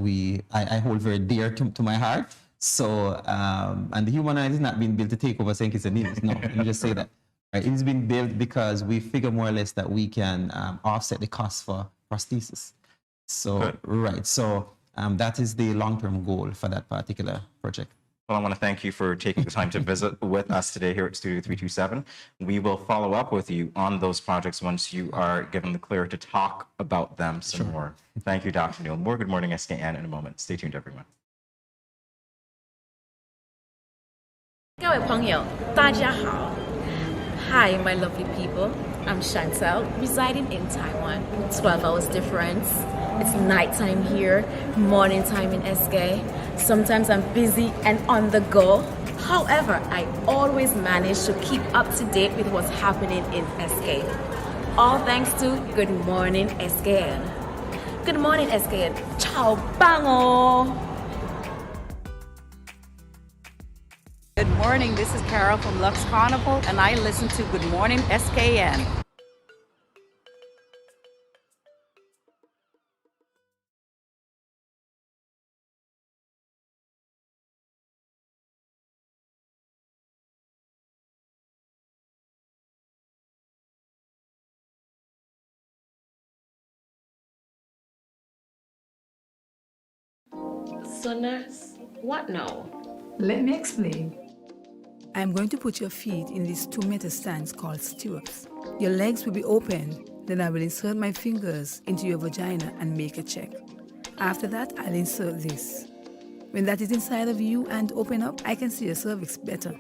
I hold very dear to my heart. So, and the humanoid is not being built to take over St. Kitts and Nevis. No, let me just say that. Right? It is being built because we figure more or less that we can offset the cost for prosthesis. So, Good. right. So that is the long-term goal for that particular project. Well, I want to thank you for taking the time to visit with us today here at Studio 327. We will follow up with you on those projects once you are given the clear to talk about them some more. Thank you, Dr. Neil. More Good Morning SKN in a moment. Stay tuned, everyone. 各位朋友，大家好。Hi, my lovely people. I'm Chantel, residing in Taiwan. 12 hours difference. It's nighttime here, morning time in SK. Sometimes I'm busy and on the go. However, I always manage to keep up to date with what's happening in SK. All thanks to Good Morning SKN. Good morning SKN. Ciao bango. Good morning, this is Carol from Lux Carnival, and I listen to Good Morning SKN. So, nurse, what now? Let me explain. I'm going to put your feet in these 2 meter stands called stirrups. Your legs will be open, then I will insert my fingers into your vagina and make a check. After that, I'll insert this. When that is inside of you and open up, I can see your cervix better.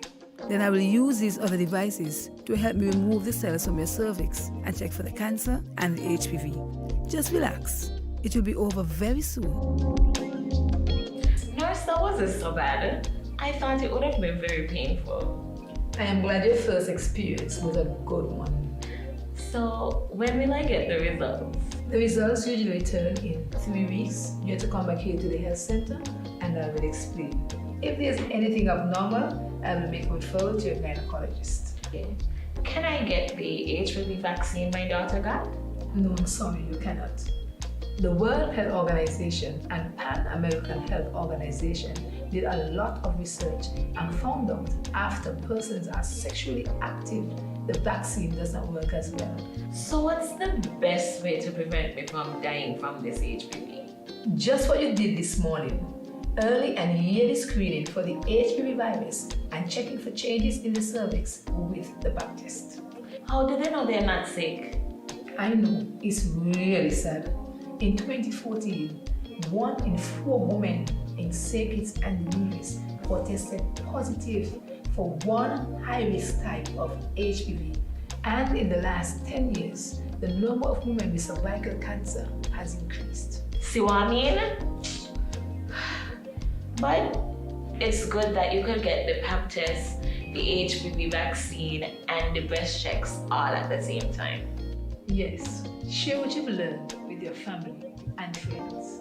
Then I will use these other devices to help me remove the cells from your cervix and check for the cancer and the HPV. Just relax. It will be over very soon. Nurse, that wasn't so bad. I thought it would have been very painful. I am glad your first experience was a good one. So, when will I get the results? The results usually return in 3 weeks. You have to come back here to the health center and I will explain. If there's anything abnormal, I will make a referral to your gynecologist. Okay. Can I get the HPV vaccine my daughter got? No, I'm sorry, you cannot. The World Health Organization and Pan American Health Organization did a lot of research and found out after persons are sexually active, the vaccine does not work as well. So what's the best way to prevent me from dying from this HPV? Just what you did this morning. Early and yearly screening for the HPV virus and checking for changes in the cervix with the pap test. How do they know they're not sick? I know, it's really sad. In 2014, 1 in 4 women in St. Kitts and Nevis were tested positive for one high-risk type of HPV. And in the last 10 years, the number of women with cervical cancer has increased. See what I mean? But it's good that you could get the pap test, the HPV vaccine, and the breast checks all at the same time. Yes, share what you've learned with your family and friends.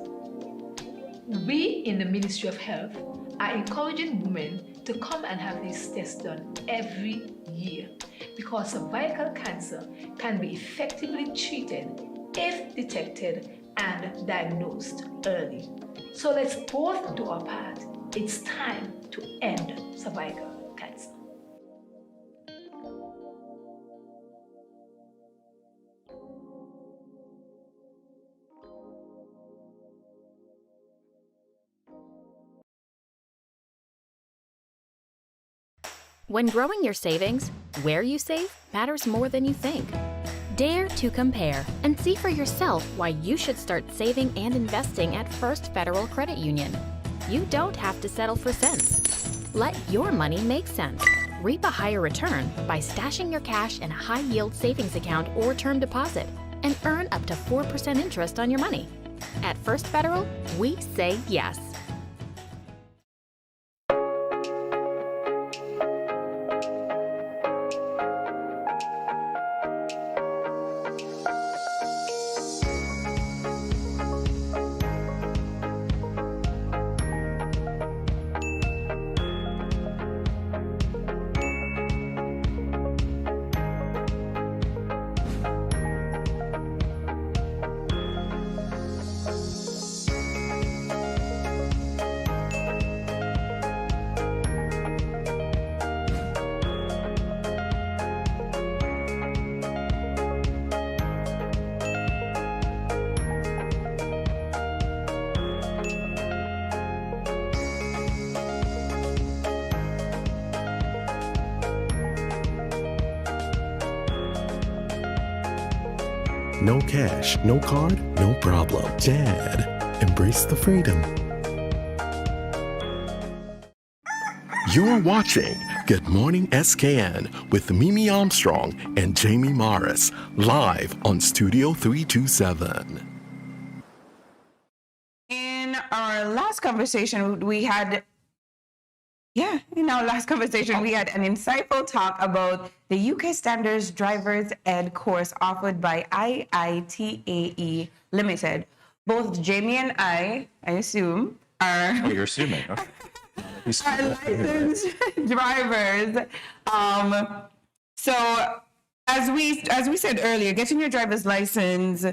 We in the Ministry of Health are encouraging women to come and have these tests done every year because cervical cancer can be effectively treated if detected and diagnosed early. So let's both do our part. It's time to end cervical cancer. When growing your savings, where you save matters more than you think. Dare to compare and see for yourself why you should start saving and investing at First Federal Credit Union. You don't have to settle for cents. Let your money make sense. Reap a higher return by stashing your cash in a high-yield savings account or term deposit and earn up to 4% interest on your money. At First Federal, we say yes. No cash, no card, no problem. Jad, embrace the freedom. You're watching Good Morning SKN with Mimi Armstrong and Jamie Morris, live on Studio 327. In our last conversation, we had an insightful talk about the UK Standards Drivers Ed course offered by IITAE Limited. Both Jamie and I assume, are Oh, you're assuming. Okay. are licensed drivers. So as we said earlier, getting your driver's license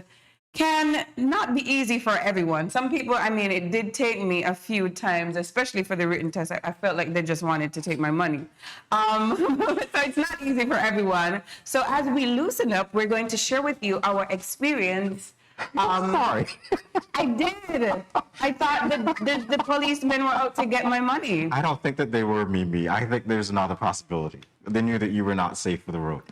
can not be easy for everyone. Some people, I mean, it did take me a few times, especially for the written test. I felt like they just wanted to take my money. So it's not easy for everyone. So as we loosen up, we're going to share with you our experience. Sorry. I did. I thought the policemen were out to get my money. I don't think that they were, Mimi. I think there's another possibility. They knew that you were not safe for the road.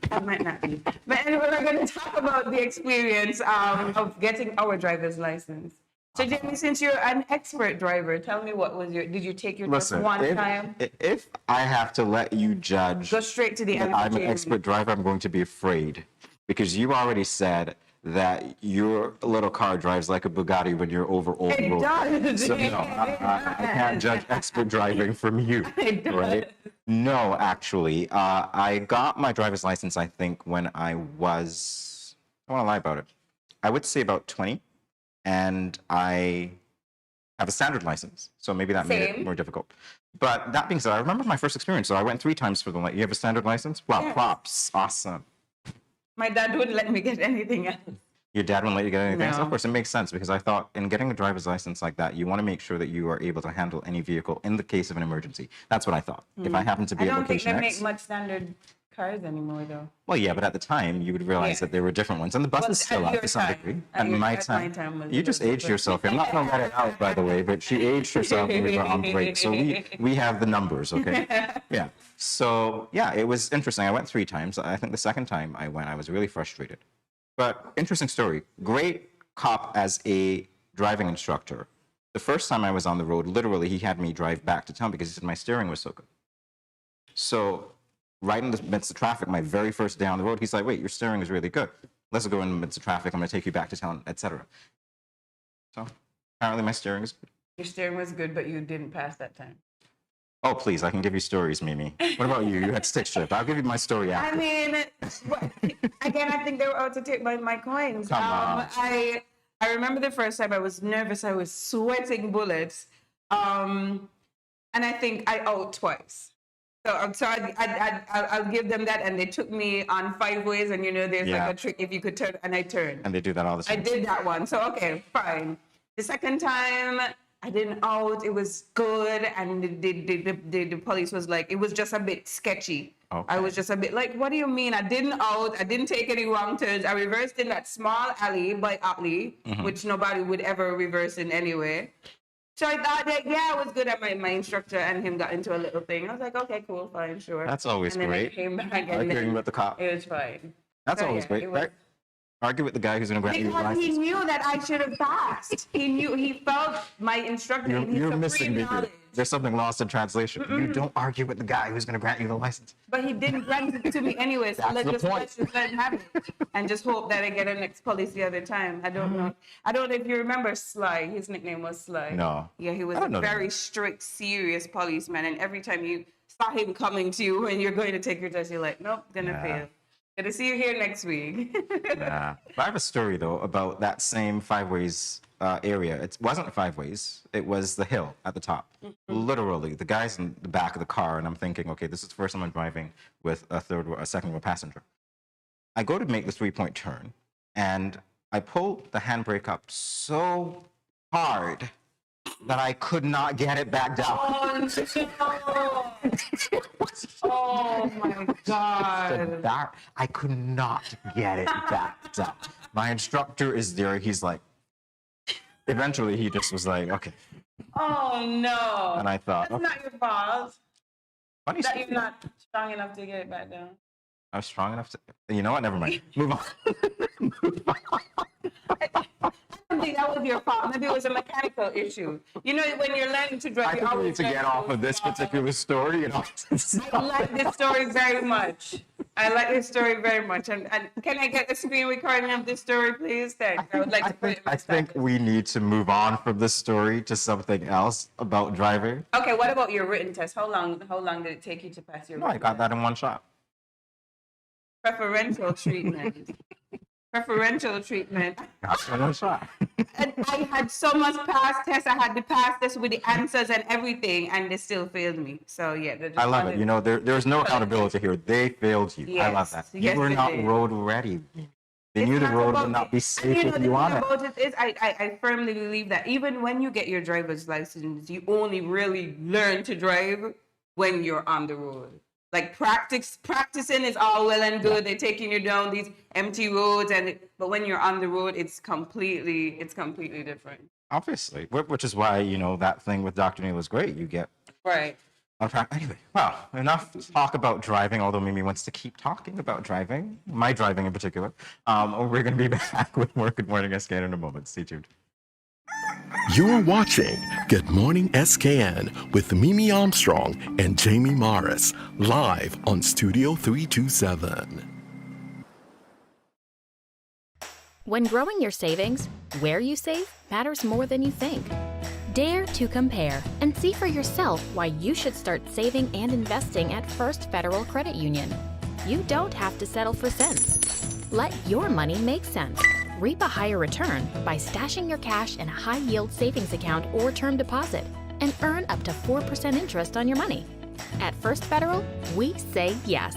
That might not be. But anyway, we're going to talk about the experience of getting our driver's license. So, Jamie, since you're an expert driver, tell me did you take your test one time? If I have to let you judge Go straight to the that end. I'm an expert driver, I'm going to be afraid. Because you already said that your little car drives like a Bugatti when you're over old road. It does. So no, I can't judge expert driving from you, It does. right? No, actually, I got my driver's license, I think, when I was, I don't want to lie about it. I would say about 20, and I have a standard license, so maybe that made it Same. more difficult. But that being said, I remember my first experience, so I went 3 times for the, you have a standard license? Wow, Yes. props, awesome. My dad wouldn't let me get anything else. Your dad wouldn't let you get anything? So No. of course, it makes sense because I thought in getting a driver's license like that, you want to make sure that you are able to handle any vehicle in the case of an emergency. That's what I thought. If I happen to be I at don't think location they X. make much standard cars anymore, though. Well, yeah, but at the time, you would realize that there were different ones. And the buses still at are your to some time. degree. At And your- my at time, my time was you just different. aged yourself. I'm not going to let it out, by the way, but she aged herself when we were on break. So we have the numbers, okay? Yeah. So, yeah, it was interesting. I went 3 times. I think the second time I went, I was really frustrated. But interesting story. Great cop as a driving instructor. The first time I was on the road, literally, he had me drive back to town because he said my steering was so good. So right in the midst of traffic, my very first day on the road, he's like, wait, your steering is really good. Let's go in the midst of traffic. I'm going to take you back to town, etc. So apparently my steering is good. Your steering was good, but you didn't pass that time. Oh, please, I can give you stories, Mimi. What about you? You had stick shift. I'll give you my story I after. mean, again, I think they were out to take my coins. Come on. I remember the first time I was nervous. I was sweating bullets. And I think I out twice. So I'll give them that. And they took me on 5 ways. And, there's like a trick if you could turn. And I turned. And they do that all the I time. did that one. So, okay, fine. The second time, I didn't out. It was good. And the police was like, it was just a bit sketchy. Okay. I was just a bit like, what do you mean? I didn't out. I didn't take any wrong turns. I reversed in that small alley by Otley, which nobody would ever reverse in anyway. So I thought that, yeah, I was good at my instructor and him got into a little thing. I was like, okay, cool, fine, sure. That's always and then great. I came back and Arguing then with the cop. it was fine. That's So, always yeah, great, it was- right? Argue with the guy who's going to grant you your Because he license. knew that I should have passed. He felt my instructor in his You're supreme missing me here. knowledge. There's something lost in translation. You don't argue with the guy who's going to grant you the license. But he didn't grant it to me anyway, so That's let's the just point. let him have it. And just hope that I get a next police the other time. I don't know. I don't know if you remember Sly. His nickname was Sly. No. Yeah, he was I a don't know very strict, serious policeman. And every time you saw him coming to you when you're going to take your test, you're like, nope, gonna fail. Gonna see you here next week. Yeah. But I have a story, though, about that same 5 ways area. It wasn't 5 ways. It was the hill at the top. Literally, the guy's in the back of the car, and I'm thinking, okay, this is the first time I'm driving with a second row passenger. I go to make the 3-point turn, and I pull the handbrake up so hard that I could not get it back down. Oh my God. I could not get it back down. My instructor is there. He's like, eventually he just was like, okay. Oh no. And I thought, that's not your fault. Funny That story. you're not strong enough to get it back down. I was strong enough to. You know what? Never mind. Move on. I don't think that was your fault. Maybe it was a mechanical issue. You know, when you're learning to drive, I think we need to get off of this particular story. You know. I like this story very much. I like this story very much. And can I get the screen recording of this story, please? Thanks. I would like to put it in my I think we need to move on from this story to something else about driving. Okay, what about your written test? How long did it take you to pass your No, I got that in one shot. preferential treatment? Preferential treatment. Got it in one shot. And I had so much past tests. I had to pass this with the answers and everything, and they still failed me. So yeah, I love it. You know, there's no accountability here. They failed you. I love Yes, that. yes, You were they not did. road ready. They knew the road would not be safe You know, if the you thing on it. about it is, I firmly believe that even when you get your driver's license, you only really learn to drive when you're on the road. Like practicing is all well and good. They're taking you down these empty roads, but when you're on the road, it's completely different. Obviously, which is why, you know, that thing with Dr. Neil is great. You get Right. on track. Anyway, well, enough talk about driving, although Mimi wants to keep talking about driving, my driving in particular. We're going to be back with more Good Morning SKN in a moment. Stay tuned. You're watching Good Morning SKN with Mimi Armstrong and Jamie Morris, live on Studio 327. When growing your savings, where you save matters more than you think. Dare to compare and see for yourself why you should start saving and investing at First Federal Credit Union. You don't have to settle for cents. Let your money make sense. Reap a higher return by stashing your cash in a high-yield savings account or term deposit and earn up to 4% interest on your money. At First Federal, we say yes.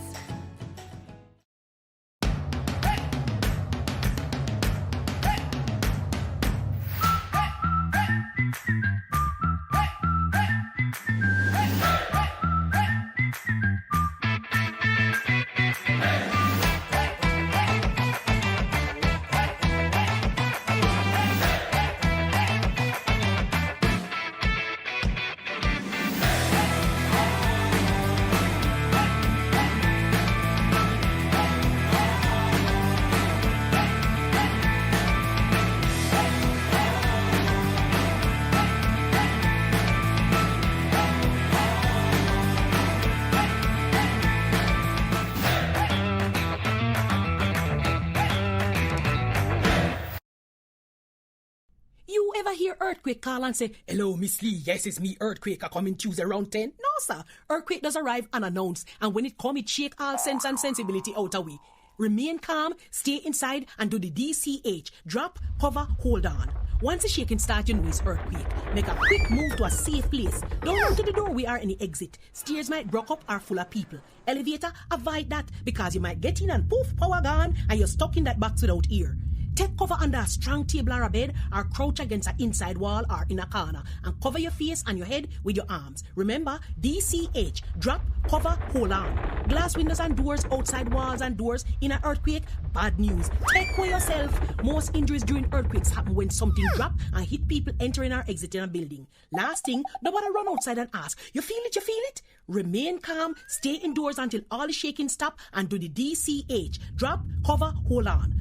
You ever hear Earthquake call and say, "Hello, Miss Lee, yes, it's me, Earthquake, I coming Tuesday around 10? No, sir. Earthquake does arrive unannounced, and when it come, it shake all sense and sensibility out of we. Remain calm, stay inside, and do the DCH. Drop, cover, hold on. Once the shaking starts, you know it's earthquake. Make a quick move to a safe place. Don't run to the door, we are any exit. Stairs might block up or full of people. Elevator, avoid that, because you might get in and poof, power gone, and you're stuck in that box without ear. Take cover under a strong table or a bed, or crouch against an inside wall or in a corner, and cover your face and your head with your arms. Remember, DCH, drop, cover, hold on. Glass windows and doors, outside walls and doors in an earthquake, bad news. Take care yourself. Most injuries during earthquakes happen when something drop and hit people entering or exiting a building. Last thing, nobody run outside and ask, you feel it, you feel it? Remain calm, stay indoors until all the shaking stop, and do the DCH, drop, cover, hold on.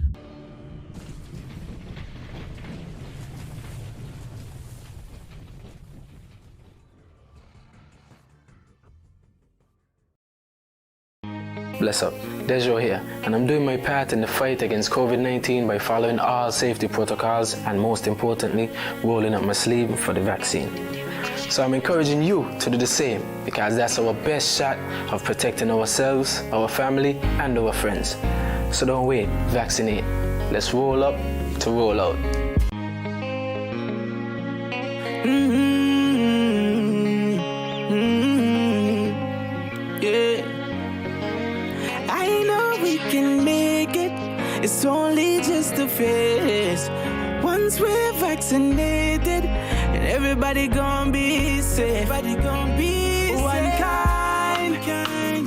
Bless up, Dejo here, and I'm doing my part in the fight against COVID-19 by following all safety protocols and, most importantly, rolling up my sleeve for the vaccine. So I'm encouraging you to do the same, because that's our best shot of protecting ourselves, our family, and our friends. So don't wait, vaccinate. Let's roll up to roll out. Yeah. I know we can make it. It's only just a phase. Once we're vaccinated, and everybody gonna be safe. Everybody gonna be one safe. Kind,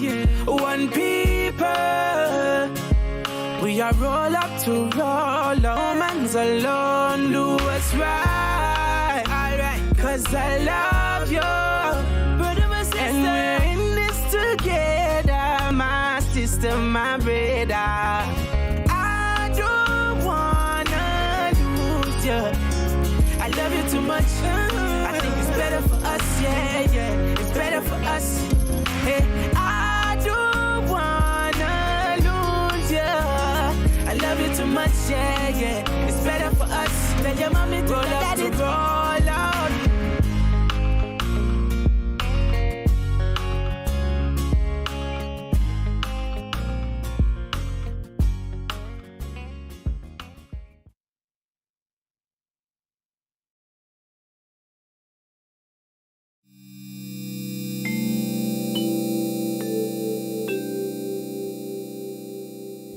yeah. One people. We are roll up to roll. No man's alone. Do what's right. Alright. Cause I love you. Brother, my sister. And we're in this together, my sister. under my radar. I don't wanna lose you. I love you too much. I think it's better for us, yeah, yeah. It's better for us. Hey, I don't wanna lose you. I love you too much, yeah, yeah. It's better for us. Tell your mommy to roll up to roll out.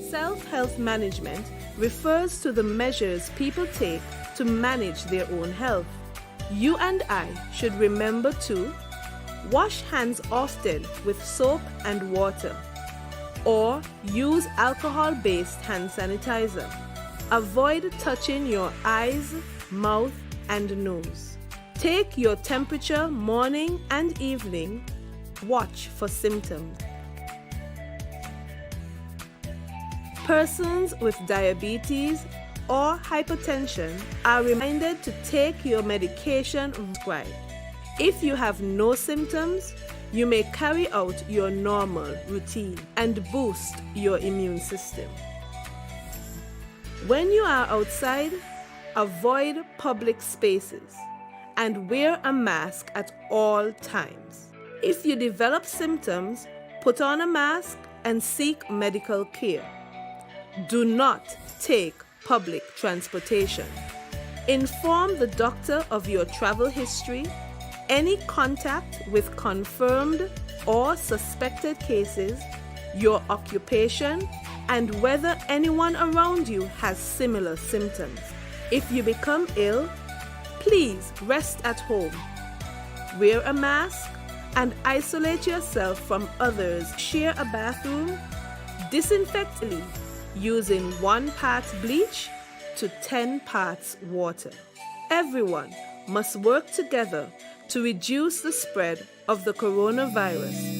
Self-health management refers to the measures people take to manage their own health. You and I should remember to wash hands often with soap and water, or use alcohol-based hand sanitizer. Avoid touching your eyes, mouth, and nose. Take your temperature morning and evening. Watch for symptoms. Persons with diabetes or hypertension are reminded to take your medication prescribed. If you have no symptoms, you may carry out your normal routine and boost your immune system. When you are outside, avoid public spaces and wear a mask at all times. If you develop symptoms, put on a mask and seek medical care. Do not take public transportation. Inform the doctor of your travel history, any contact with confirmed or suspected cases, your occupation, and whether anyone around you has similar symptoms. If you become ill, please rest at home. Wear a mask and isolate yourself from others. Share a bathroom. Disinfect using 1 part bleach to 10 parts water. Everyone must work together to reduce the spread of the coronavirus.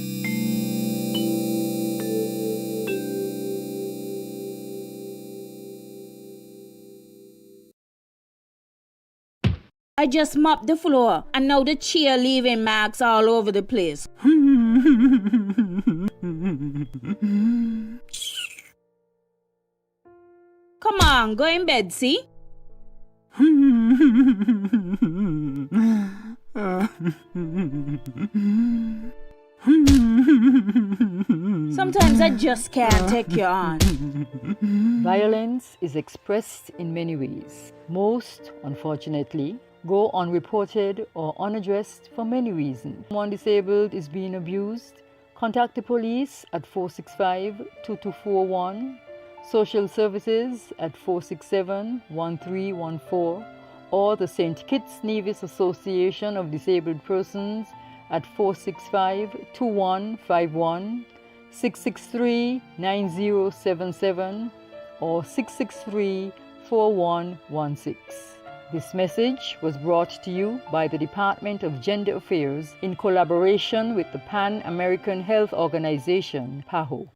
I just mopped the floor and now the chair leaving marks all over the place. Come on, go in bed, see? Sometimes I just can't take you on. Violence is expressed in many ways. Most, unfortunately, go unreported or unaddressed for many reasons. Someone disabled is being abused. Contact the police at 465-2241, social services at 467-1314, or the St. Kitts Nevis Association of Disabled Persons at 465-2151, 663-9077, or 663-4116. This message was brought to you by the Department of Gender Affairs in collaboration with the Pan American Health Organization, PAHO.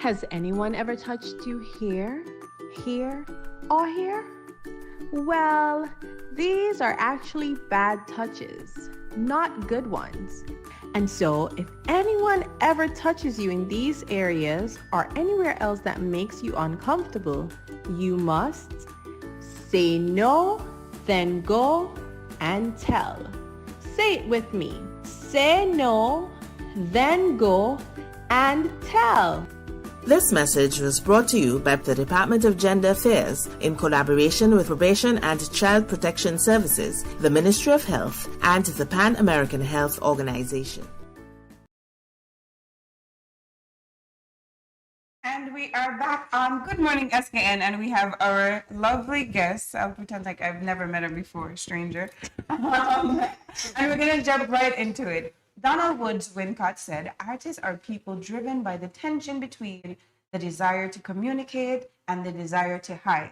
Has anyone ever touched you here, here, or here? Well, these are actually bad touches, not good ones. And so, if anyone ever touches you in these areas or anywhere else that makes you uncomfortable, you must say no, then go, and tell. Say it with me. Say no, then go and tell. This message was brought to you by the Department of Gender Affairs in collaboration with Probation and Child Protection Services, the Ministry of Health, and the Pan American Health Organization. And we are back on Good Morning SKN, and we have our lovely guest. I'll pretend like I've never met her before, stranger. And we're going to jump right into it. Donald Woods Wincott said, artists are people driven by the tension between the desire to communicate and the desire to hide.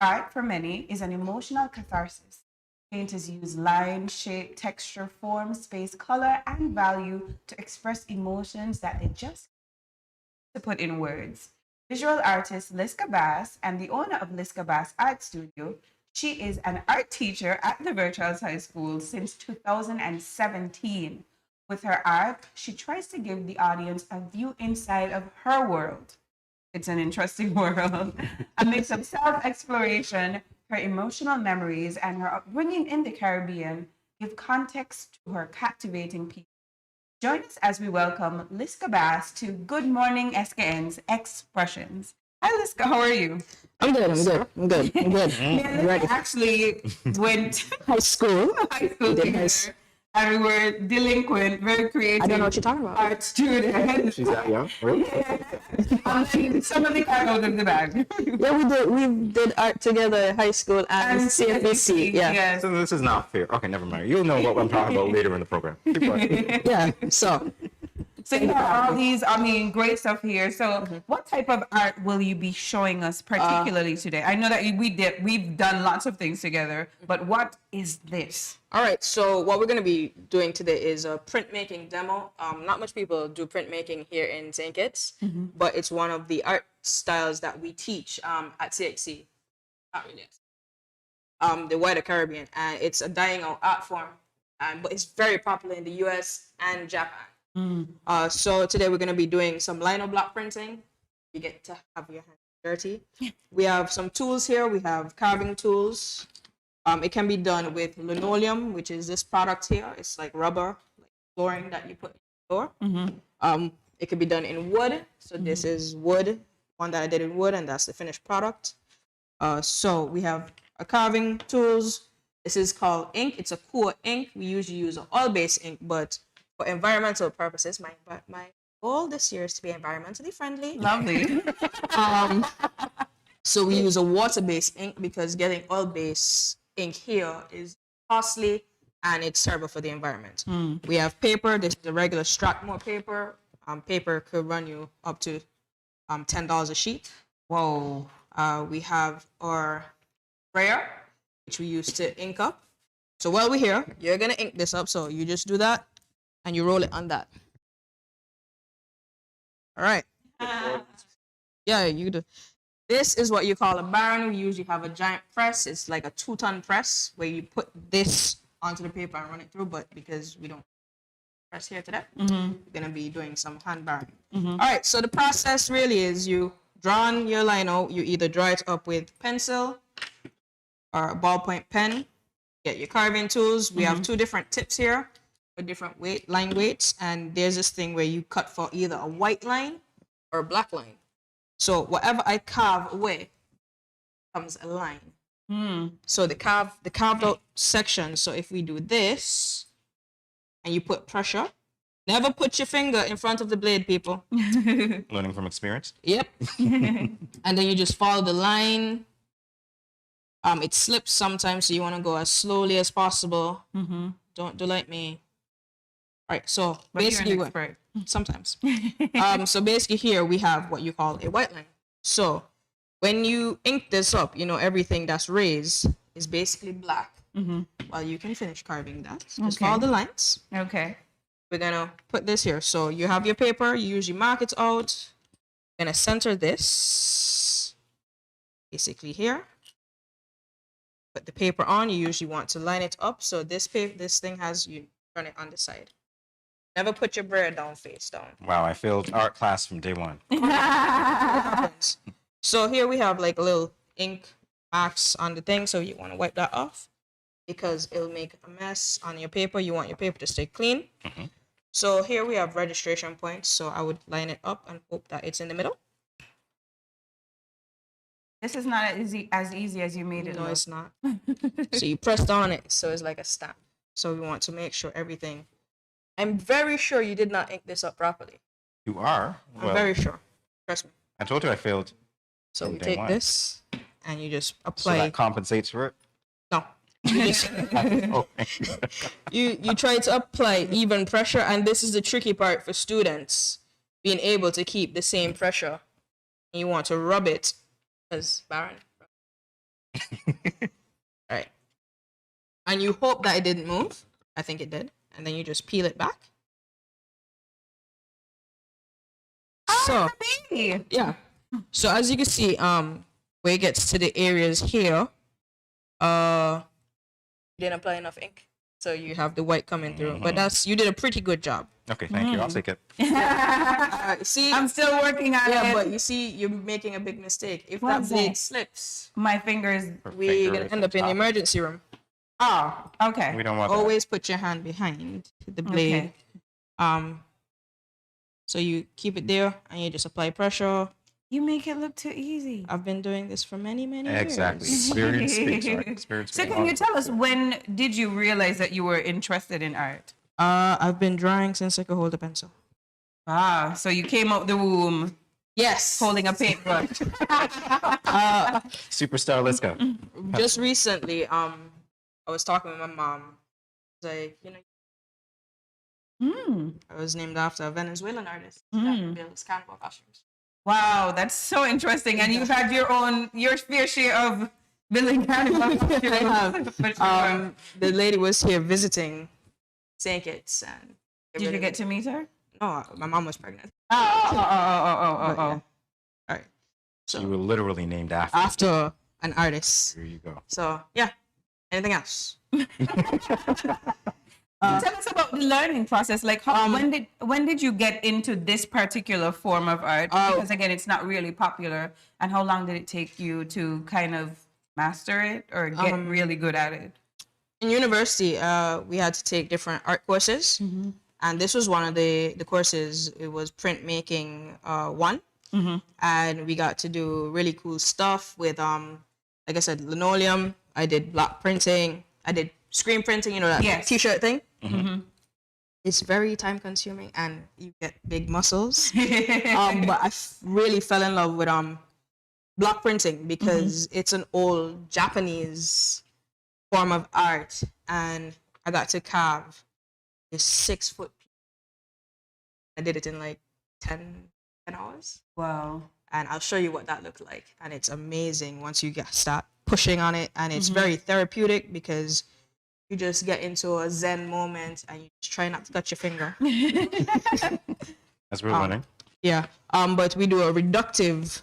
Art, for many, is an emotional catharsis. Painters use line, shape, texture, form, space, color, and value to express emotions that they just to put in words. Visual artist Liska Bass and the owner of Liska Bass Art Studio, she is an art teacher at the Virtuals High School since 2017. With her art, she tries to give the audience a view inside of her world. It's an interesting world. A mix of self-exploration, her emotional memories, and her upbringing in the Caribbean give context to her captivating piece. Join us as we welcome Liska Bass to Good Morning SKN's Expressions. Hi, Liska, how are you? I'm good. We actually went high school together, and we were delinquent, very creative. I don't know what you're talking about. Art student. She's that young? Really? Some of the cat out of the bag. Yeah, we did art together in high school and CFBC. Yeah. So this is not fair. Okay, never mind. You'll know what I'm talking about later in the program. Keep going. Yeah. So you have all these, great stuff here. So what type of art will you be showing us particularly today? I know that we've done lots of things together, but what is this? All right, so what we're going to be doing today is a printmaking demo. Not much people do printmaking here in St. Kitts, but it's one of the art styles that we teach at CXC. Not really. The wider Caribbean, and it's a dying out art form, but it's very popular in the US and Japan. So today we're going to be doing some lino block printing. You get to have your hands dirty. We have some tools here. We have carving tools. It can be done with linoleum, which is this product here. It's like rubber, like flooring that you put in the floor. It can be done in wood. So this is wood, one that I did in wood, and that's the finished product. So we have our carving tools. This is called ink. It's a core ink. We usually use an oil-based ink, but for environmental purposes, my goal this year is to be environmentally friendly. Lovely. So we use a water-based ink because getting oil-based ink here is costly and it's terrible for the environment. We have paper. This is a regular Strathmore paper. Paper could run you up to $10 a sheet. Whoa. We have our sprayer, which we use to ink up. So while we're here, you're gonna ink this up. So you just do that and you roll it on that. All right. Yeah, you do. This is what you call a barren. We usually have a giant press. It's like a 2-ton press where you put this onto the paper and run it through. But because we don't press here today, we're gonna be doing some hand barring. All right. So the process really is you draw on your lino. You either draw it up with pencil or a ballpoint pen. Get your carving tools. We have 2 different tips here with different line weights, and there's this thing where you cut for either a white line or a black line. So whatever I carve away becomes a line. So the carved out section. So if we do this and you put pressure, never put your finger in front of the blade, people. Learning from experience. Yep. And then you just follow the line. It slips sometimes, so you want to go as slowly as possible. Don't do like me. All right, so basically, sometimes. So basically here we have what you call a white line. So when you ink this up, everything that's raised is basically black. Well, you can finish carving that. Just follow the lines. Okay. We're gonna put this here. So you have your paper, you usually mark it out. You're gonna center this basically here. Put the paper on. You usually want to line it up. So this thing has, you turn it on the side. Never put your bread down face down. Wow, I failed art class from day one. So here we have like a little ink marks on the thing. So you want to wipe that off. because it'll make a mess on your paper. You want your paper to stay clean. So here we have registration points. So I would line it up and hope that it's in the middle. This is not as easy as you made it. No, it's not. So you press down on it, so it's like a stamp. So we want to make sure everything. I'm very sure you did not ink this up properly. You are? I'm very sure. Trust me. I told you I failed. So from you day take one. this and you just So apply. that compensates for it? No. You, just, you try to apply even pressure, and this is the tricky part for students, being able to keep the same pressure. And you want to rub it, as Baron. Right. And you hope that it didn't move. I think it did. And then you just peel it back. So yeah. So as you can see, where it gets to the areas here, you didn't apply enough ink, so you have the white coming through. But you did a pretty good job. Okay, thank you. I'll take it. See, I'm still working on it. Yeah, but you see, you're making a big mistake. If that What's blade that? slips, My fingers. we're gonna end up in the emergency room. Oh, okay. We don't want that. Always put your hand behind the blade. Okay. So you keep it there, and you just apply pressure. You make it look too easy. I've been doing this for many Exactly. years. Experience speaks, right? Experience So speaks. can you tell us, when did you realize that you were interested in art? I've been drawing since I could hold a pencil. Ah, so you came out the womb. Yes. Holding a paintbrush. Superstar, let's go. Just recently, I was talking with my mom. Like, I was named after a Venezuelan artist that builds cannibal costumes. Wow, that's so interesting. And you've had your fair share of building cannibal costumes. I have. The lady was here visiting St. Kitts, and did you get to meet her? No, my mom was pregnant. Oh. All right. So you were literally named After an artist. There you go. So yeah. Anything else? Tell us about the learning process. Like, when did you get into this particular form of art? Because again, it's not really popular. And how long did it take you to kind of master it or get really good at it? In university, we had to take different art courses, and this was one of the courses. It was printmaking 1, and we got to do really cool stuff with like I said, linoleum. I did block printing. I did screen printing. You know that T-shirt thing. It's very time consuming, and you get big muscles. But I really fell in love with block printing because it's an old Japanese form of art, and I got to carve this 6-foot piece. I did it in like 10 hours. Wow. And I'll show you what that looked like, and it's amazing once you start pushing on it, and it's very therapeutic because you just get into a zen moment and you just try not to touch your finger. As we're learning. Yeah. But we do a reductive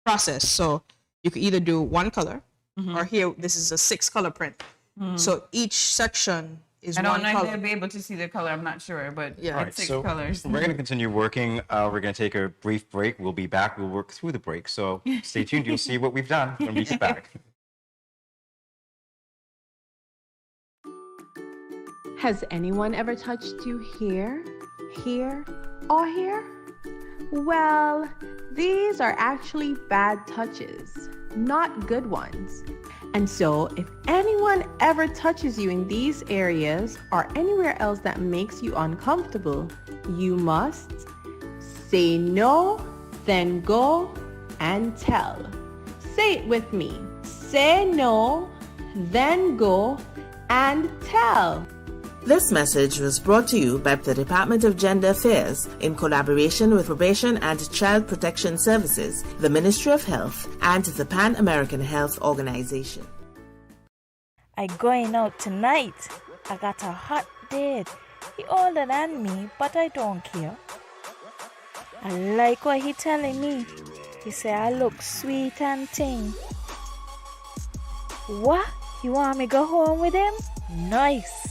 process. So you could either do one color, or here, this is a 6-color print. So each section is I one don't know color. if they'll be able to see the color. I'm not sure, but Yeah. it's 6 so colors. we're going to continue working. We're going to take a brief break. We'll be back. We'll work through the break. So stay tuned. You'll see what we've done when we get back. Has anyone ever touched you here, here, or here? Well, these are actually bad touches, not good ones. And so, if anyone ever touches you in these areas or anywhere else that makes you uncomfortable, you must say no, then go and tell. Say it with me. Say no, then go and tell. This message was brought to you by the Department of Gender Affairs in collaboration with Probation and Child Protection Services, the Ministry of Health, and the Pan American Health Organization. I going out tonight. I got a hot date. He older than me, but I don't care. I like what he telling me. He say I look sweet and ting. What? You want me go home with him? Nice.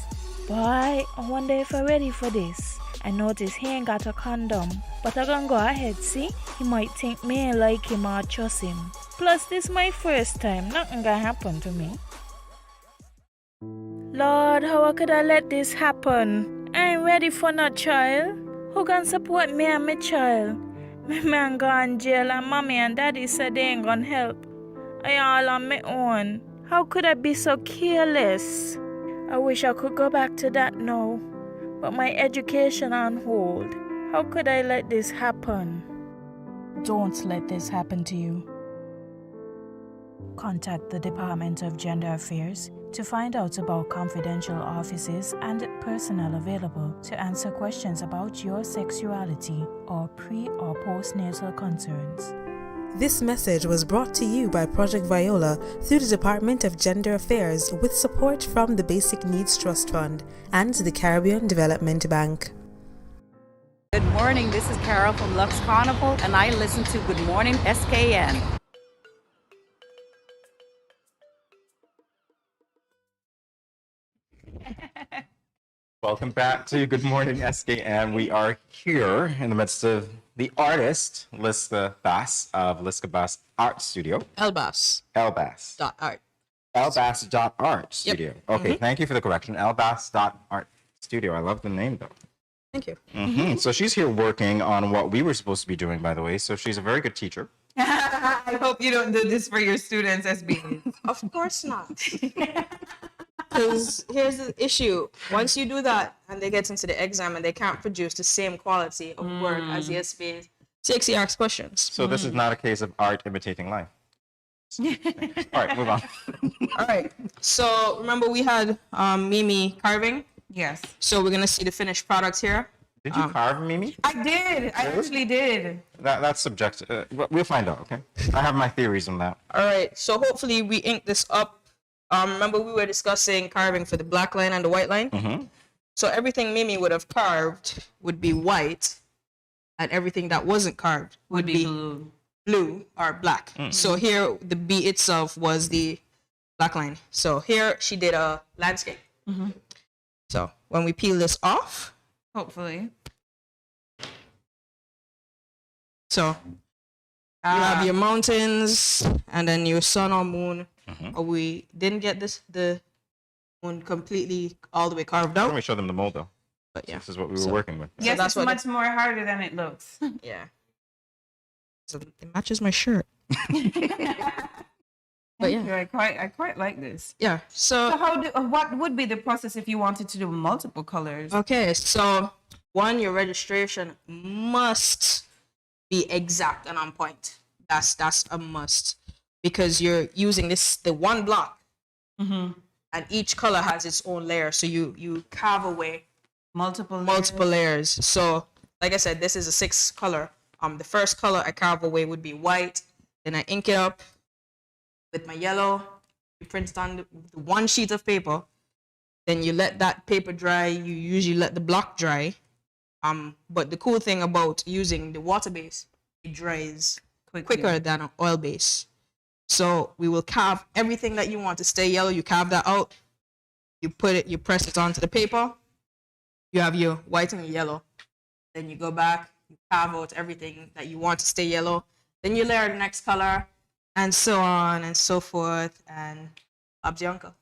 Boy, I wonder if I'm ready for this. I notice he ain't got a condom, but I gonna go ahead, see? He might think me ain't like him or trust him. Plus, this my first time. Nothing gonna happen to me. Lord, how could I let this happen? I ain't ready for no child. Who can support me and my child? My man gone jail and mommy and daddy said they ain't gonna help. I all on my own. How could I be so careless? I wish I could go back to that now. But my education on hold. How could I let this happen? Don't let this happen to you. Contact the Department of Gender Affairs to find out about confidential offices and personnel available to answer questions about your sexuality or pre- or postnatal concerns. This message was brought to you by Project Viola through the Department of Gender Affairs with support from the Basic Needs Trust Fund and the Caribbean Development Bank. Good morning, this is Carol from Lux Carnival, and I listen to Good Morning SKN. Welcome back to Good Morning SKN. We are here in the midst of the artist, Liska Bass of Liska Bass Art Studio. Elbass. Elbass. .art. Elbass.art Studio. Okay, thank you for the correction. Elbass.art Studio. I love the name, though. Thank you. So she's here working on what we were supposed to be doing, by the way. So she's a very good teacher. I hope you don't do this for your students, SB. Of course not. Because here's the issue. Once you do that and they get into the exam and they can't produce the same quality of work as the SB, CXC asks questions. So this is not a case of art imitating life. All right, move on. All right. So remember we had Mimi carving? Yes. So we're going to see the finished product here. Did you carve Mimi? I did. I actually did. That's subjective. We'll find out, okay? I have my theories on that. All right. So hopefully we ink this up. Remember we were discussing carving for the black line and the white line? So everything Mimi would have carved would be white, and everything that wasn't carved would be blue or black. So here the B itself was the black line. So here she did a landscape. So when we peel this off, hopefully. So you have your mountains and then your sun or moon. We didn't get the moon completely all the way carved out. Let me show them the mold, though. But yeah. This is what we were working with. Yes, that's it's much more harder than it looks. Yeah. So it matches my shirt. But yeah, I quite like this. Yeah. So what would be the process if you wanted to do multiple colors? Okay, so one, your registration must be exact and on point. That's a must, because you're using the one block, and each color has its own layer. So you carve away multiple layers. So like I said, this is a 6 color. The first color I carve away would be white. Then I ink it up with my yellow. You print it on the one sheet of paper. Then you let that paper dry. You usually let the block dry. But the cool thing about using the water base, it dries quicker than an oil base. So we will carve everything that you want to stay yellow. You carve that out. You press it onto the paper. You have your white and your yellow. Then you go back, you carve out everything that you want to stay yellow. Then you layer the next color, and so on and so forth. And Bob's your uncle.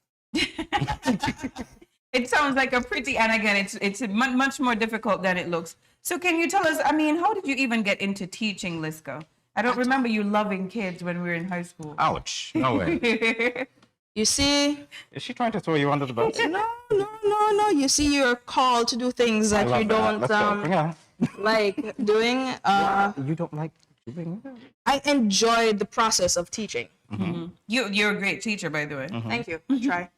It sounds like a pretty, and again, it's much more difficult than it looks. So can you tell us, I mean, how did you even get into teaching, Liska? I don't remember you loving kids when we were in high school. Ouch. No way. You see? Is she trying to throw you under the bus? No. You see, you're called to do things that you don't like doing. You don't like doing that? I enjoyed the process of teaching. You're a great teacher, by the way. Thank you. I try.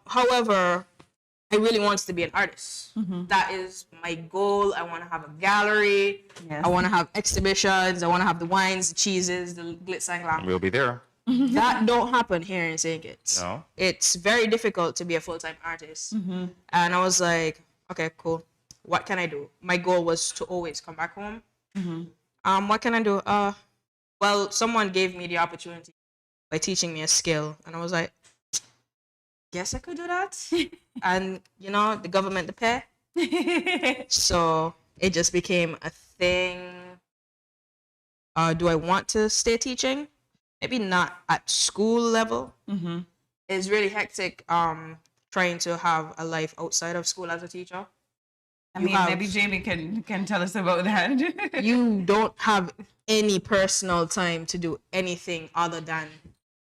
However, I really want to be an artist. That is my goal. I want to have a gallery. I want to have exhibitions. I want to have the wines, the cheeses, the glitz and glam. We'll be there. That don't happen here in St. Kitts. No. It's very difficult to be a full-time artist. And I was like, okay, cool. What can I do? My goal was to always come back home. What can I do? Well, someone gave me the opportunity by teaching me a skill, and I was like, guess I could do that. And the government to pay. So it just became a thing. Do I want to stay teaching? Maybe not at school level. It's really hectic trying to have a life outside of school as a teacher. I mean, maybe Jamie can tell us about that. You don't have any personal time to do anything other than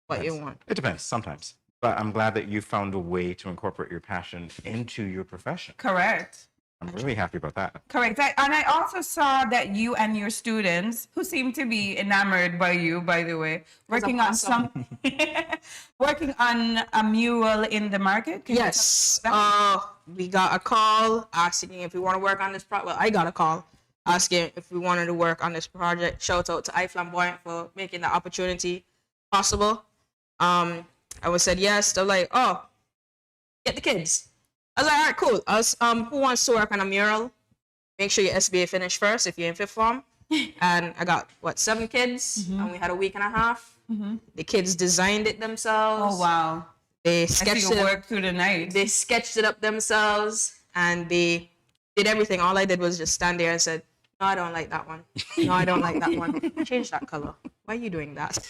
what you want. It depends sometimes. But I'm glad that you found a way to incorporate your passion into your profession. Correct. I'm really happy about that. Correct. And I also saw that you and your students, who seem to be enamored by you, by the way, working on working on a mural in the market. Can you tell us Yes. about We got a call asking if we want to work on this project. Well, I got a call asking if we wanted to work on this project. Shout out to iFlamboyant for making the opportunity possible. I was said yes. They're like, oh, get the kids. I was like, all right, cool. I was, who wants to work on a mural? Make sure your SBA finish first if you're in fifth form. And I got, 7 kids? And we had a week and a half. The kids designed it themselves. Oh, wow. They sketched it work through the night. They sketched it up themselves and they did everything. All I did was just stand there and said, no, I don't like that one. No, I don't like that one. Change that color. Why are you doing that?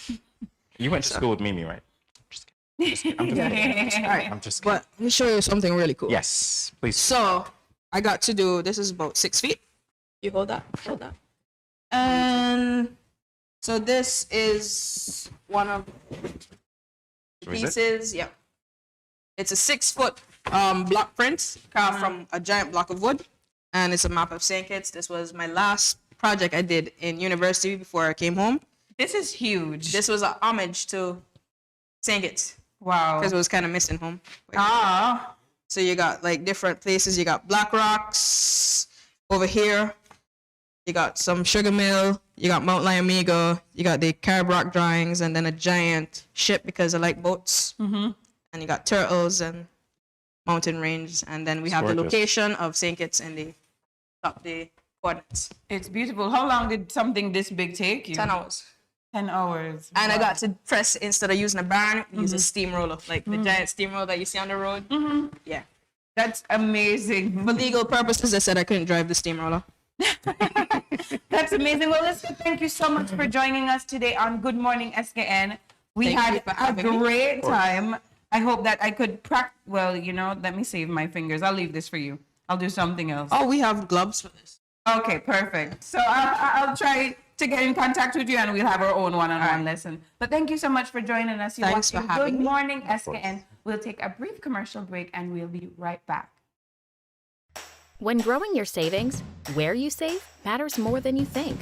You went to school with Mimi, right? I'm just kidding. I'm just kidding. But let me show you something really cool. Yes, please. So I got to do, this is about 6 feet. You hold that. And so this is one of the pieces. Yeah. It's a 6-foot block print carved from a giant block of wood. And it's a map of St. Kitts. This was my last project I did in university before I came home. This is huge. This was a homage to St. Kitts. Wow. Because it was kind of missing home. Ah. So you got like different places. You got Black Rocks over here. You got some sugar mill. You got Mount Lyamigo. You got the Carib Rock drawings and then a giant ship because I like boats. And you got turtles and mountain range. And then we have the location of St. Kitts in the top the coordinates. It's beautiful. How long did something this big take you? 10 hours. 10 hours. And I got to press, instead of using a barn, use a steamroller, like the giant steamroller that you see on the road. Yeah. That's amazing. For legal purposes, I said I couldn't drive the steamroller. That's amazing. Well, listen, thank you so much for joining us today on Good Morning SKN. We had a great time. I hope that I could practice. Well, let me save my fingers. I'll leave this for you. I'll do something else. Oh, we have gloves for this. Okay, perfect. So I'll try to get in contact with you and we'll have our own one-on-one lesson. But thank you so much for joining us. Thanks for having me. Good Morning SKN. We'll take a brief commercial break and we'll be right back. When growing your savings, where you save matters more than you think.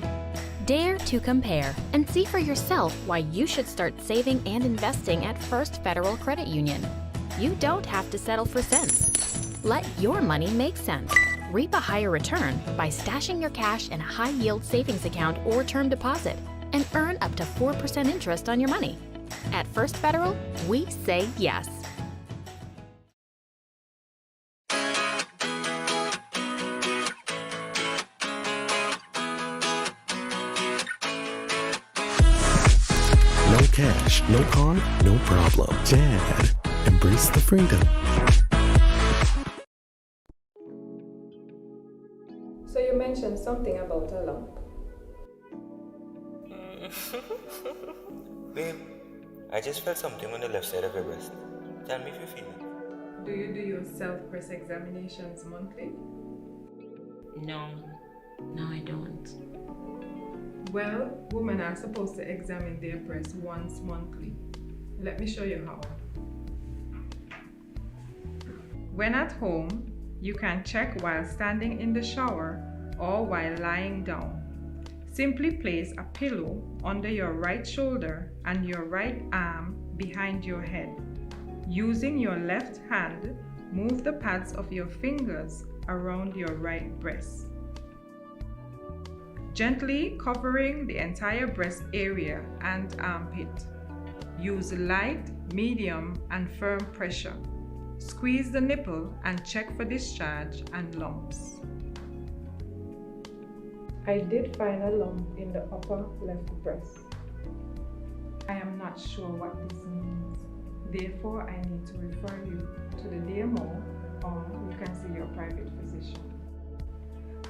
Dare to compare and see for yourself why you should start saving and investing at First Federal Credit Union. You don't have to settle for cents. Let your money make sense. Reap a higher return by stashing your cash in a high-yield savings account or term deposit and earn up to 4% interest on your money. At First Federal, we say yes. No cash, no card, no problem. JAD. Embrace the freedom. So you mentioned something about a lump. Babe, I just felt something on the left side of your breast. Tell me if you feel it. Do you do your self-breast examinations monthly? No, I don't. Well, women are supposed to examine their breasts once monthly. Let me show you how. When at home, you can check while standing in the shower or while lying down. Simply place a pillow under your right shoulder and your right arm behind your head. Using your left hand, move the pads of your fingers around your right breast, gently covering the entire breast area and armpit. Use light, medium, and firm pressure. Squeeze the nipple and check for discharge and lumps. I did find a lump in the upper left breast. I am not sure what this means. Therefore, I need to refer you to the DMO or you can see your private physician.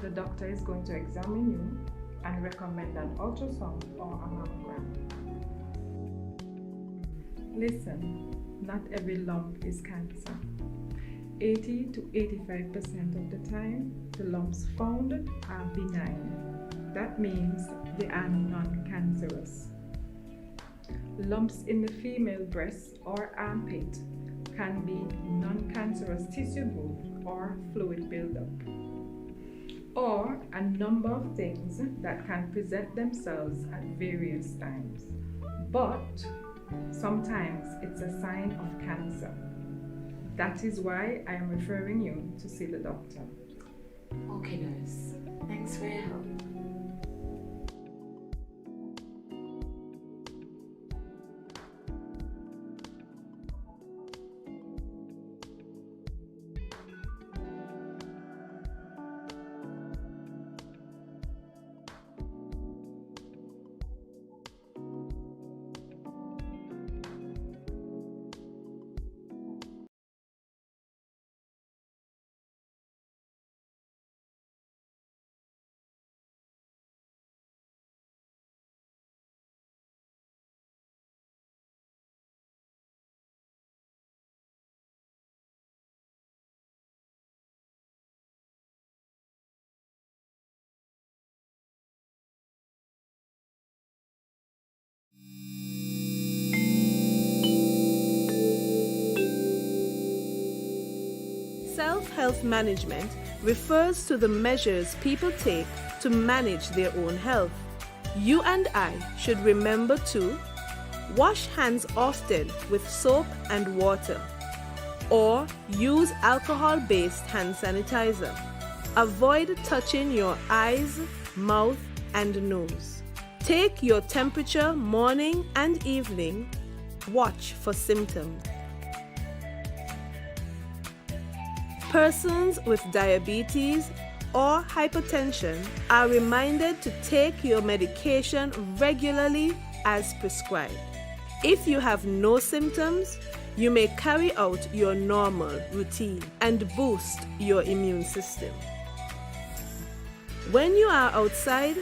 The doctor is going to examine you and recommend an ultrasound or a mammogram. Listen, not every lump is cancer. 80 to 85% of the time, the lumps found are benign. That means they are non-cancerous. Lumps in the female breast or armpit can be non-cancerous tissue growth or fluid buildup, or a number of things that can present themselves at various times. But sometimes it's a sign of cancer. That is why I am referring you to see the doctor. Okay, nurse. Thanks for your help. Self-health management refers to the measures people take to manage their own health. You and I should remember to wash hands often with soap and water, or use alcohol-based hand sanitizer. Avoid touching your eyes, mouth, and nose. Take your temperature morning and evening. Watch for symptoms. Persons with diabetes or hypertension are reminded to take your medication regularly as prescribed. If you have no symptoms, you may carry out your normal routine and boost your immune system. When you are outside,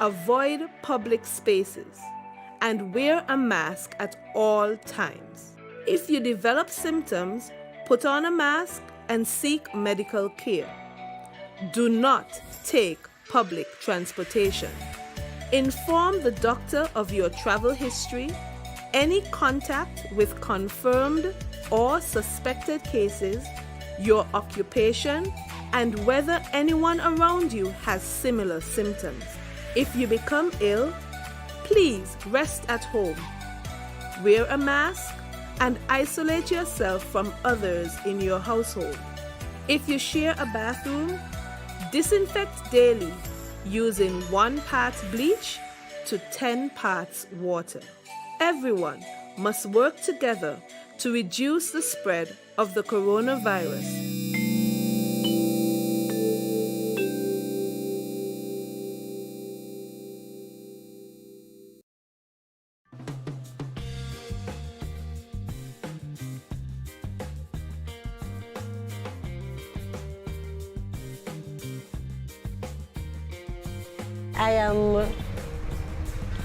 avoid public spaces and wear a mask at all times. If you develop symptoms, put on a mask and seek medical care. Do not take public transportation. Inform the doctor of your travel history, any contact with confirmed or suspected cases, your occupation, and whether anyone around you has similar symptoms. If you become ill, please rest at home. Wear a mask and isolate yourself from others in your household. If you share a bathroom, disinfect daily using 1 part bleach to 10 parts water. Everyone must work together to reduce the spread of the coronavirus. I am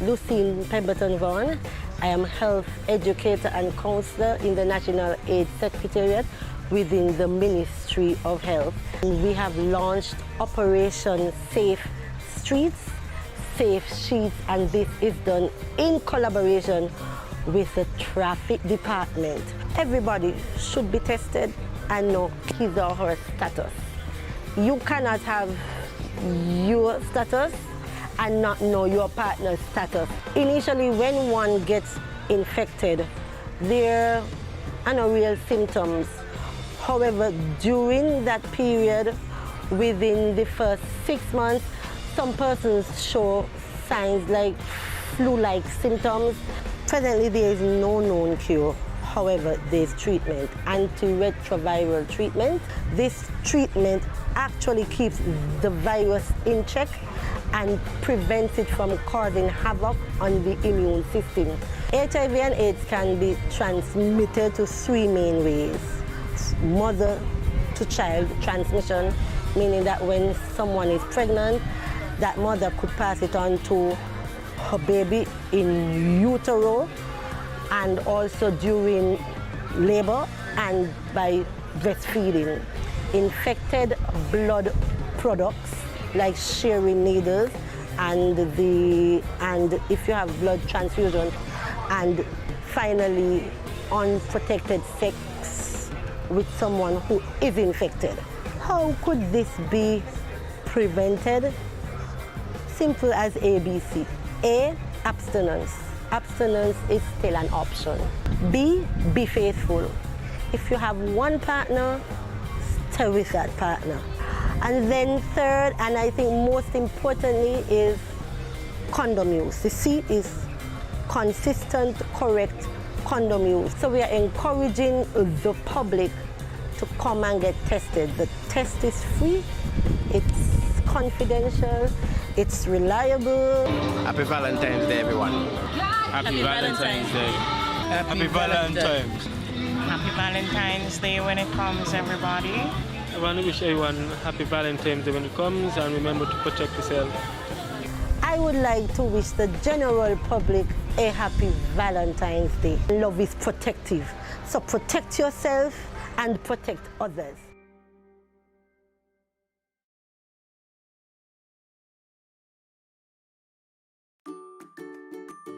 Lucille Pemberton Vaughan. I am health educator and counselor in the National AIDS Secretariat within the Ministry of Health. We have launched Operation Safe Streets, Safe Streets, and this is done in collaboration with the traffic department. Everybody should be tested and know his or her status. You cannot have your status and not know your partner's status. Initially, when one gets infected, there are no real symptoms. However, during that period, within the first 6 months, some persons show signs like flu-like symptoms. Presently, there is no known cure. However, there is treatment, antiretroviral treatment. This treatment actually keeps the virus in check and prevents it from causing havoc on the immune system. HIV and AIDS can be transmitted to 3 main ways. Mother to child transmission, meaning that when someone is pregnant, that mother could pass it on to her baby in utero, and also during labor and by breastfeeding. Infected blood products like sharing needles and if you have blood transfusion, and finally unprotected sex with someone who is infected. How could this be prevented? Simple as ABC. A, abstinence. Abstinence is still an option. B, be faithful. If you have one partner, stay with that partner. And then third, and I think most importantly, is condom use. The C is consistent, correct condom use. So we are encouraging the public to come and get tested. The test is free, it's confidential, it's reliable. Happy Valentine's Day, everyone. Happy Valentine's Day. Happy Valentine's. Happy Valentine's Day when it comes, everybody. I want to wish everyone happy Valentine's Day when it comes, and remember to protect yourself. I would like to wish the general public a happy Valentine's Day. Love is protective, so protect yourself and protect others.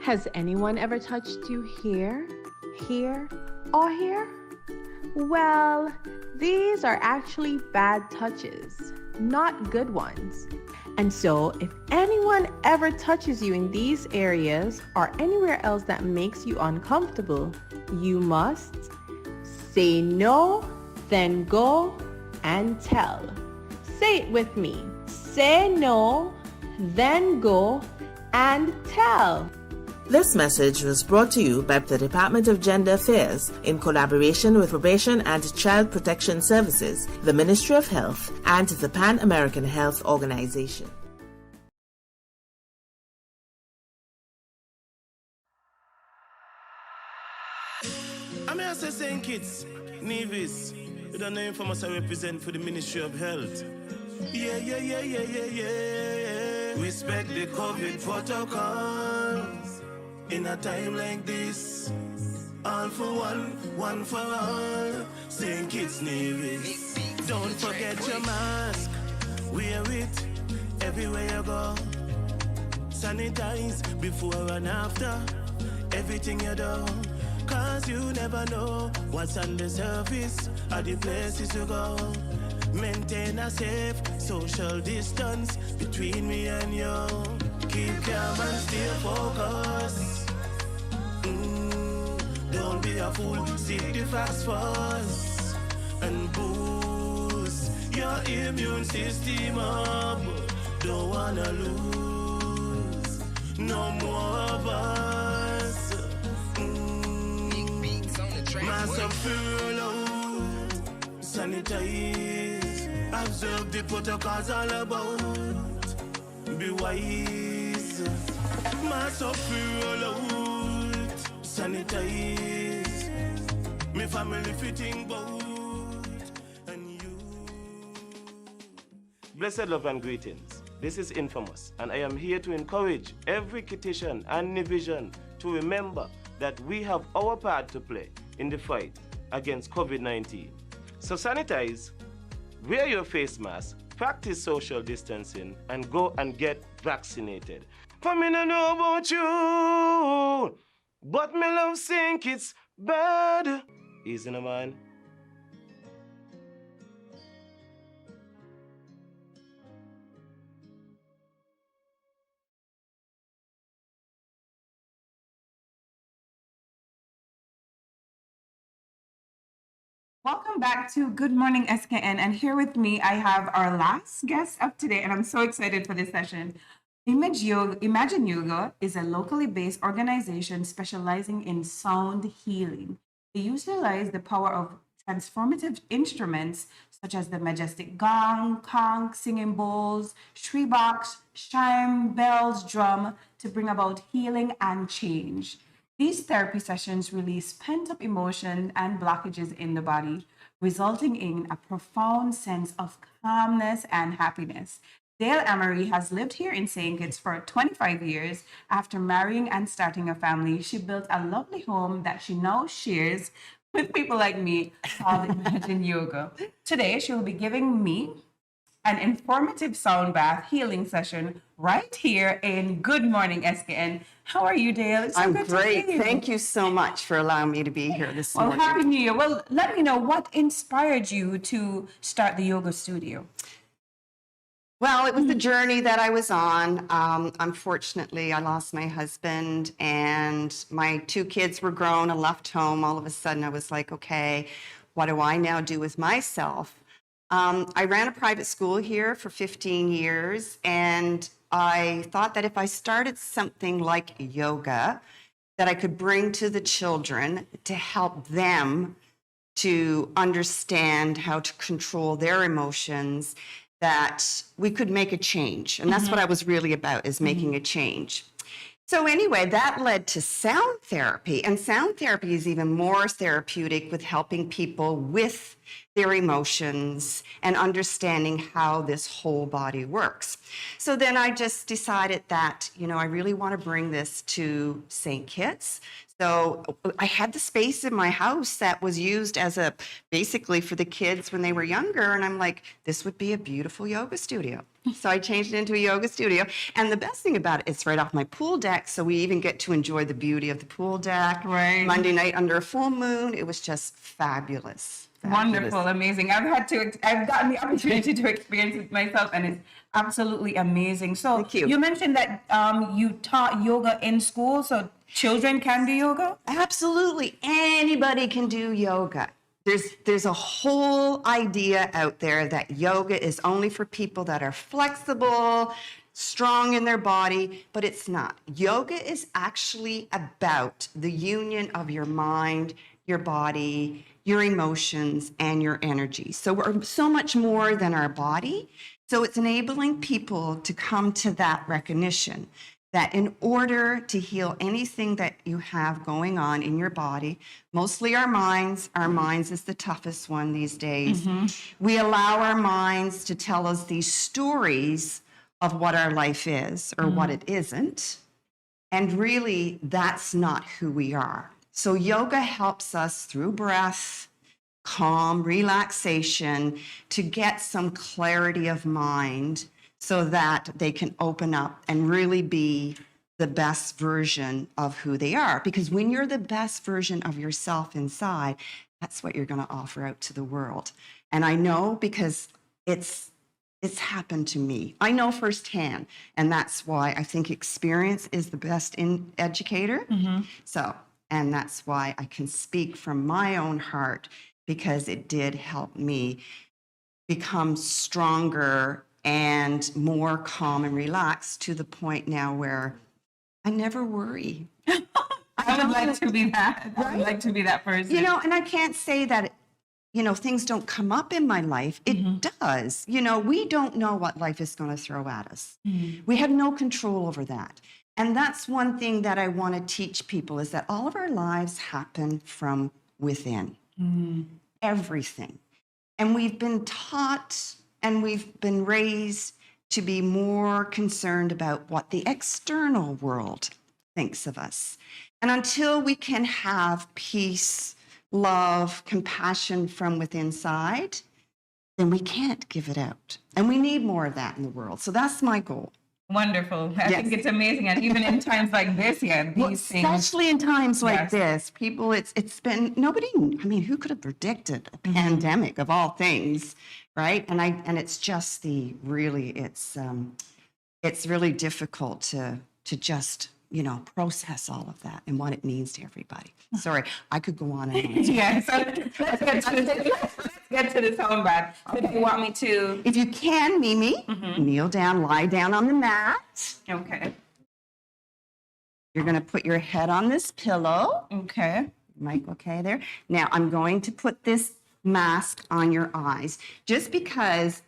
Has anyone ever touched you here, here, or here? Well, these are actually bad touches, not good ones. And so, if anyone ever touches you in these areas or anywhere else that makes you uncomfortable, you must say no, then go and tell. Say it with me. Say no, then go and tell. This message was brought to you by the Department of Gender Affairs in collaboration with Probation and Child Protection Services, the Ministry of Health, and the Pan American Health Organization. I'm here to say kids, Nevis, with the name for us I represent for the Ministry of Health. Yeah. Respect the COVID protocols. In a time like this, all for one for all. St. Kitts Nevis. Don't forget your mask. Wear it everywhere you go. Sanitize before and after everything you do. Cause you never know what's on the surface of the places you go. Maintain a safe social distance between me and you. Keep calm and stay focused. Don't be a fool, seek the facts first and boost your immune system up. Don't wanna lose no more of us. Mask up, feel out, sanitize, observe the protocols all about. Be wise, mask up, feel out, sanitize, me family fitting boat, and you. Blessed love and greetings. This is Infamous, and I am here to encourage every Kittitian and Nivision to remember that we have our part to play in the fight against COVID-19. So sanitize, wear your face mask, practice social distancing, and go and get vaccinated. For me no know about you, but me love think it's bad. Easy no man. Welcome back to Good Morning SKN, and here with me I have our last guest of today, and I'm so excited for this session. Imagine Yoga is a locally based organization specializing in sound healing. They utilize the power of transformative instruments such as the majestic gong, conch, singing bowls, shri box, chime, bells, drum to bring about healing and change. These therapy sessions release pent-up emotion and blockages in the body, resulting in a profound sense of calmness and happiness. Dale Emery has lived here in St. Kitts for 25 years. After marrying and starting a family, she built a lovely home that she now shares with people like me called Imagine Yoga. Today, she will be giving me an informative sound bath healing session right here in Good Morning SKN. How are you, Dale? It's so I'm good great. to see you. Thank you so much for allowing me to be here this Well, morning. Happy New Year. Well, let me know what inspired you to start the yoga studio. Well, it was the journey that I was on. Unfortunately, I lost my husband and my 2 kids were grown and left home. All of a sudden, I was like, okay, what do I now do with myself? I ran a private school here for 15 years, and I thought that if I started something like yoga that I could bring to the children to help them to understand how to control their emotions, that we could make a change. And that's what I was really about, is making a change. So anyway, that led to sound therapy, and sound therapy is even more therapeutic with helping people with their emotions and understanding how this whole body works. So then I just decided that, I really want to bring this to St. Kitts. So I had the space in my house that was used as basically for the kids when they were younger. And I'm like, this would be a beautiful yoga studio. So I changed it into a yoga studio. And the best thing about it, it's right off my pool deck. So we even get to enjoy the beauty of the pool deck. Right. Monday night under a full moon. It was just fabulous. Wonderful, amazing. I've gotten the opportunity to experience it myself, and it's absolutely amazing. So Thank you. You mentioned that you taught yoga in school, so children can do yoga? Absolutely. Anybody can do yoga. There's a whole idea out there that yoga is only for people that are flexible, strong in their body, but it's not. Yoga is actually about the union of your mind, your body, your emotions, and your energy. So we're so much more than our body. So it's enabling people to come to that recognition that in order to heal anything that you have going on in your body, mostly our minds is the toughest one these days. We allow our minds to tell us these stories of what our life is or what it isn't. And really, that's not who we are. So yoga helps us through breath, calm, relaxation, to get some clarity of mind so that they can open up and really be the best version of who they are. Because when you're the best version of yourself inside, that's what you're going to offer out to the world. And I know because it's happened to me. I know firsthand. And that's why I think experience is the best educator. And that's why I can speak from my own heart, because it did help me become stronger and more calm and relaxed to the point now where I never worry. I would like to be that. I would like to be that person. And I can't say that, things don't come up in my life. It does. We don't know what life is going to throw at us. We have no control over that. And that's one thing that I want to teach people, is that all of our lives happen from within. Everything. And we've been taught and we've been raised to be more concerned about what the external world thinks of us. And until we can have peace, love, compassion from within inside, then we can't give it out. And we need more of that in the world. So that's my goal. Wonderful. I think it's amazing. And even in times like this, these things. Especially in times like this, people, it's been, who could have predicted a pandemic of all things, right? And it's just it's really difficult to just, process all of that and what it means to everybody. Sorry, I could go on and on. So let's get to the sound bath. Okay. If you want me to. If you can, Mimi, kneel down, lie down on the mat. Okay. You're going to put your head on this pillow. Okay. Mike, okay there? Now, I'm going to put this mask on your eyes, just because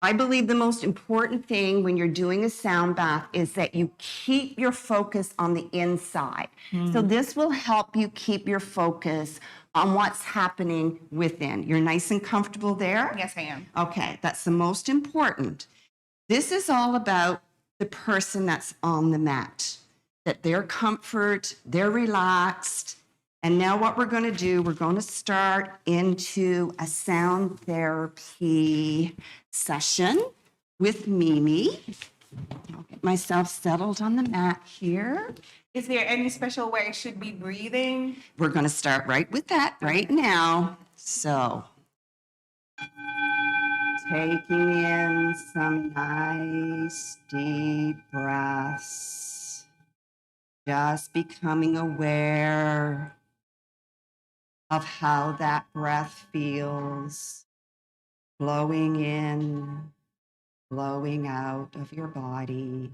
I believe the most important thing when you're doing a sound bath is that you keep your focus on the inside. So this will help you keep your focus on what's happening within. You're nice and comfortable there? Yes, I am. Okay, that's the most important. This is all about the person that's on the mat, that their comfort, they're relaxed, And now what we're going to do, we're going to start into a sound therapy session with Mimi. I'll get myself settled on the mat here. Is there any special way I should be breathing? We're going to start right with that right now. So, taking in some nice deep breaths, just becoming aware of how that breath feels, flowing in, flowing out of your body.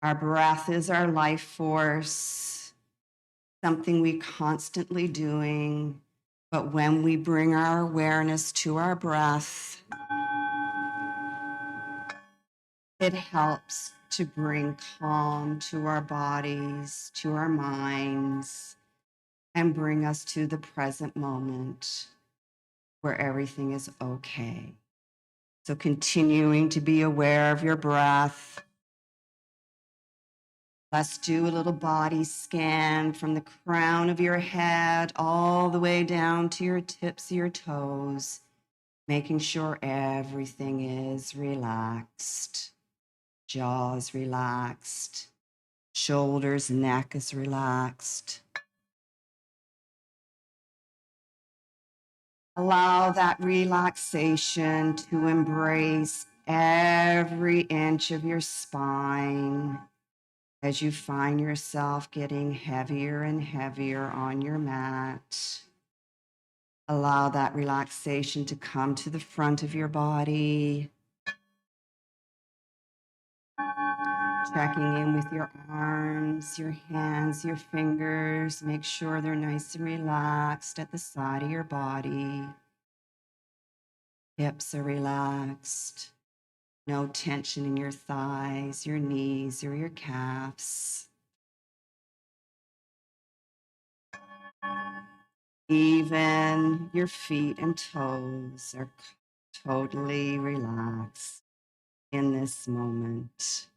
Our breath is our life force, something we constantly doing, but when we bring our awareness to our breath, it helps to bring calm to our bodies, to our minds, and bring us to the present moment where everything is okay. So continuing to be aware of your breath. Let's do a little body scan from the crown of your head all the way down to your tips of your toes, making sure everything is relaxed. Jaws relaxed, shoulders, neck is relaxed. Allow that relaxation to embrace every inch of your spine as you find yourself getting heavier and heavier on your mat. Allow that relaxation to come to the front of your body. Checking in with your arms, your hands, your fingers. Make sure they're nice and relaxed at the side of your body. Hips are relaxed. No tension in your thighs, your knees, or your calves. Even your feet and toes are totally relaxed in this moment.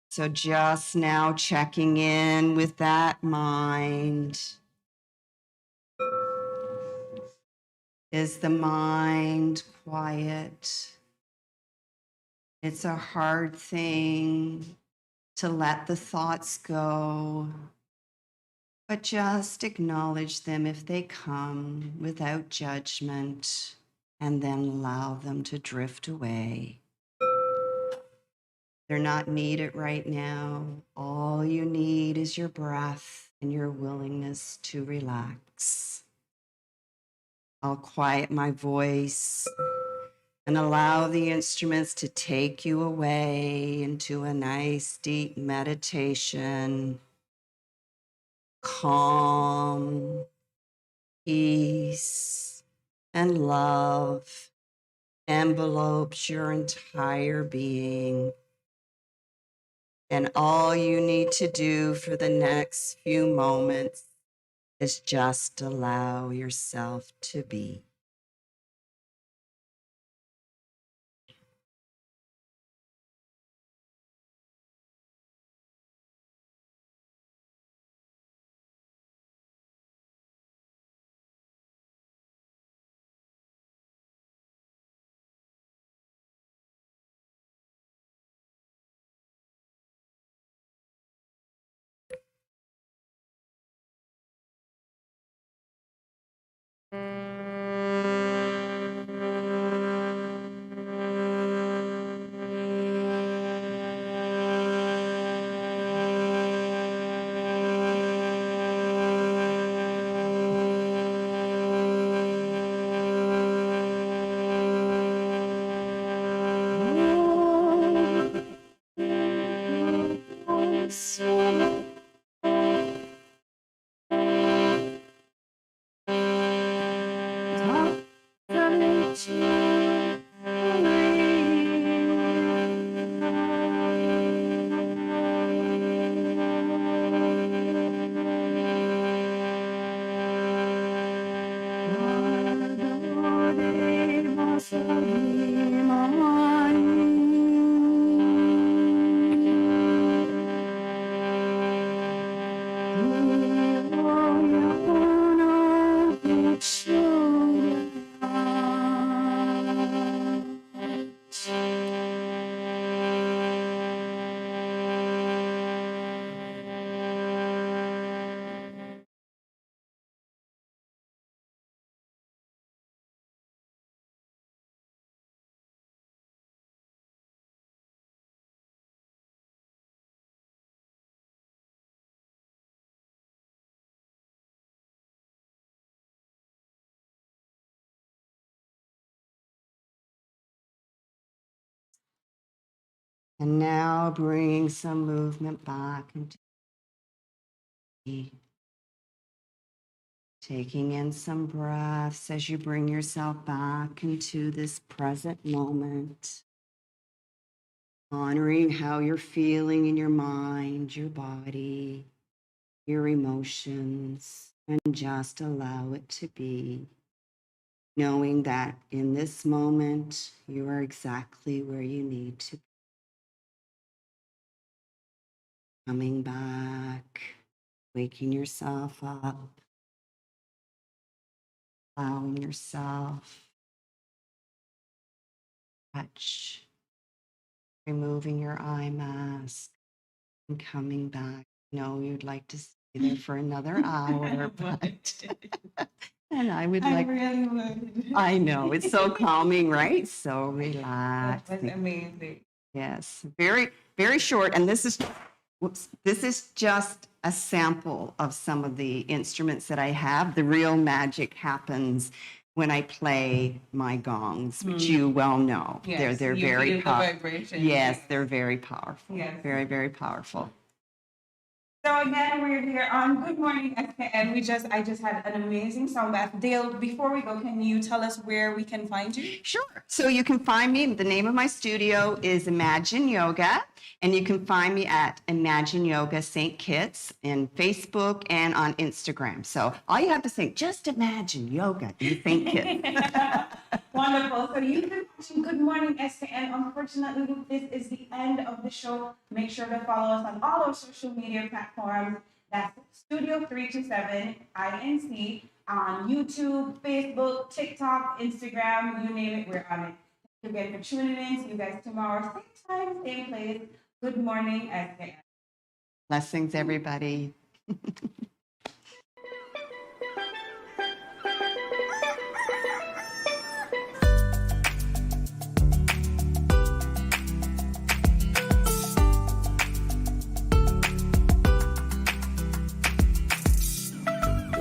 So just now checking in with that mind. Is the mind quiet? It's a hard thing to let the thoughts go, but just acknowledge them if they come without judgment, and then allow them to drift away. They're not needed right now. All you need is your breath and your willingness to relax. I'll quiet my voice and allow the instruments to take you away into a nice deep meditation. Calm, peace, and love envelopes your entire being. And all you need to do for the next few moments is just allow yourself to be. And now bring some movement back into taking in some breaths as you bring yourself back into this present moment. Honoring how you're feeling in your mind, your body, your emotions, and just allow it to be. Knowing that in this moment, you are exactly where you need to be. Coming back, waking yourself up, allowing yourself touch, removing your eye mask, and coming back. No, you'd like to stay there for another hour, but and I would like. I really would. I know, it's so calming, right? So relaxed. That was amazing. Yes, very, very short. And this is, whoops, this is just a sample of some of the instruments that I have. The real magic happens when I play my gongs, which you well know. Yes, they're you very feel the powerful. vibration. Yes, they're very powerful. Yes. Very, very powerful. So again, we're here on Good Morning SKN. I just had an amazing sound bath. Dale, before we go, can you tell us where we can find you? Sure. So you can find me, the name of my studio is Imagine Yoga, and you can find me at Imagine Yoga St. Kitts in Facebook and on Instagram. So all you have to say, just imagine yoga in St. Kitts. Wonderful. So you've been watching Good Morning SKN. Unfortunately, this is the end of the show. Make sure to follow us on all our social media platforms. That's Studio 327 INC on YouTube, Facebook, TikTok, Instagram, you name it, we're on it. Thank you again for tuning in. See you guys tomorrow, same time, same place. Good Morning SKN. Blessings, everybody. Good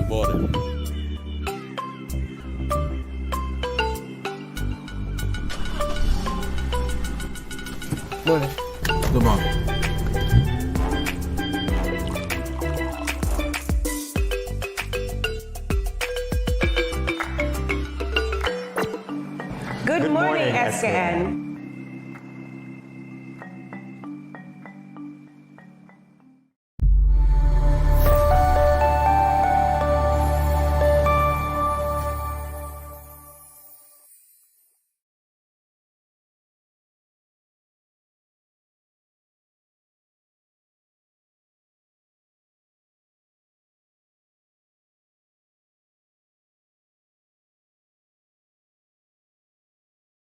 morning. Morning. Good morning. Good Morning SKN.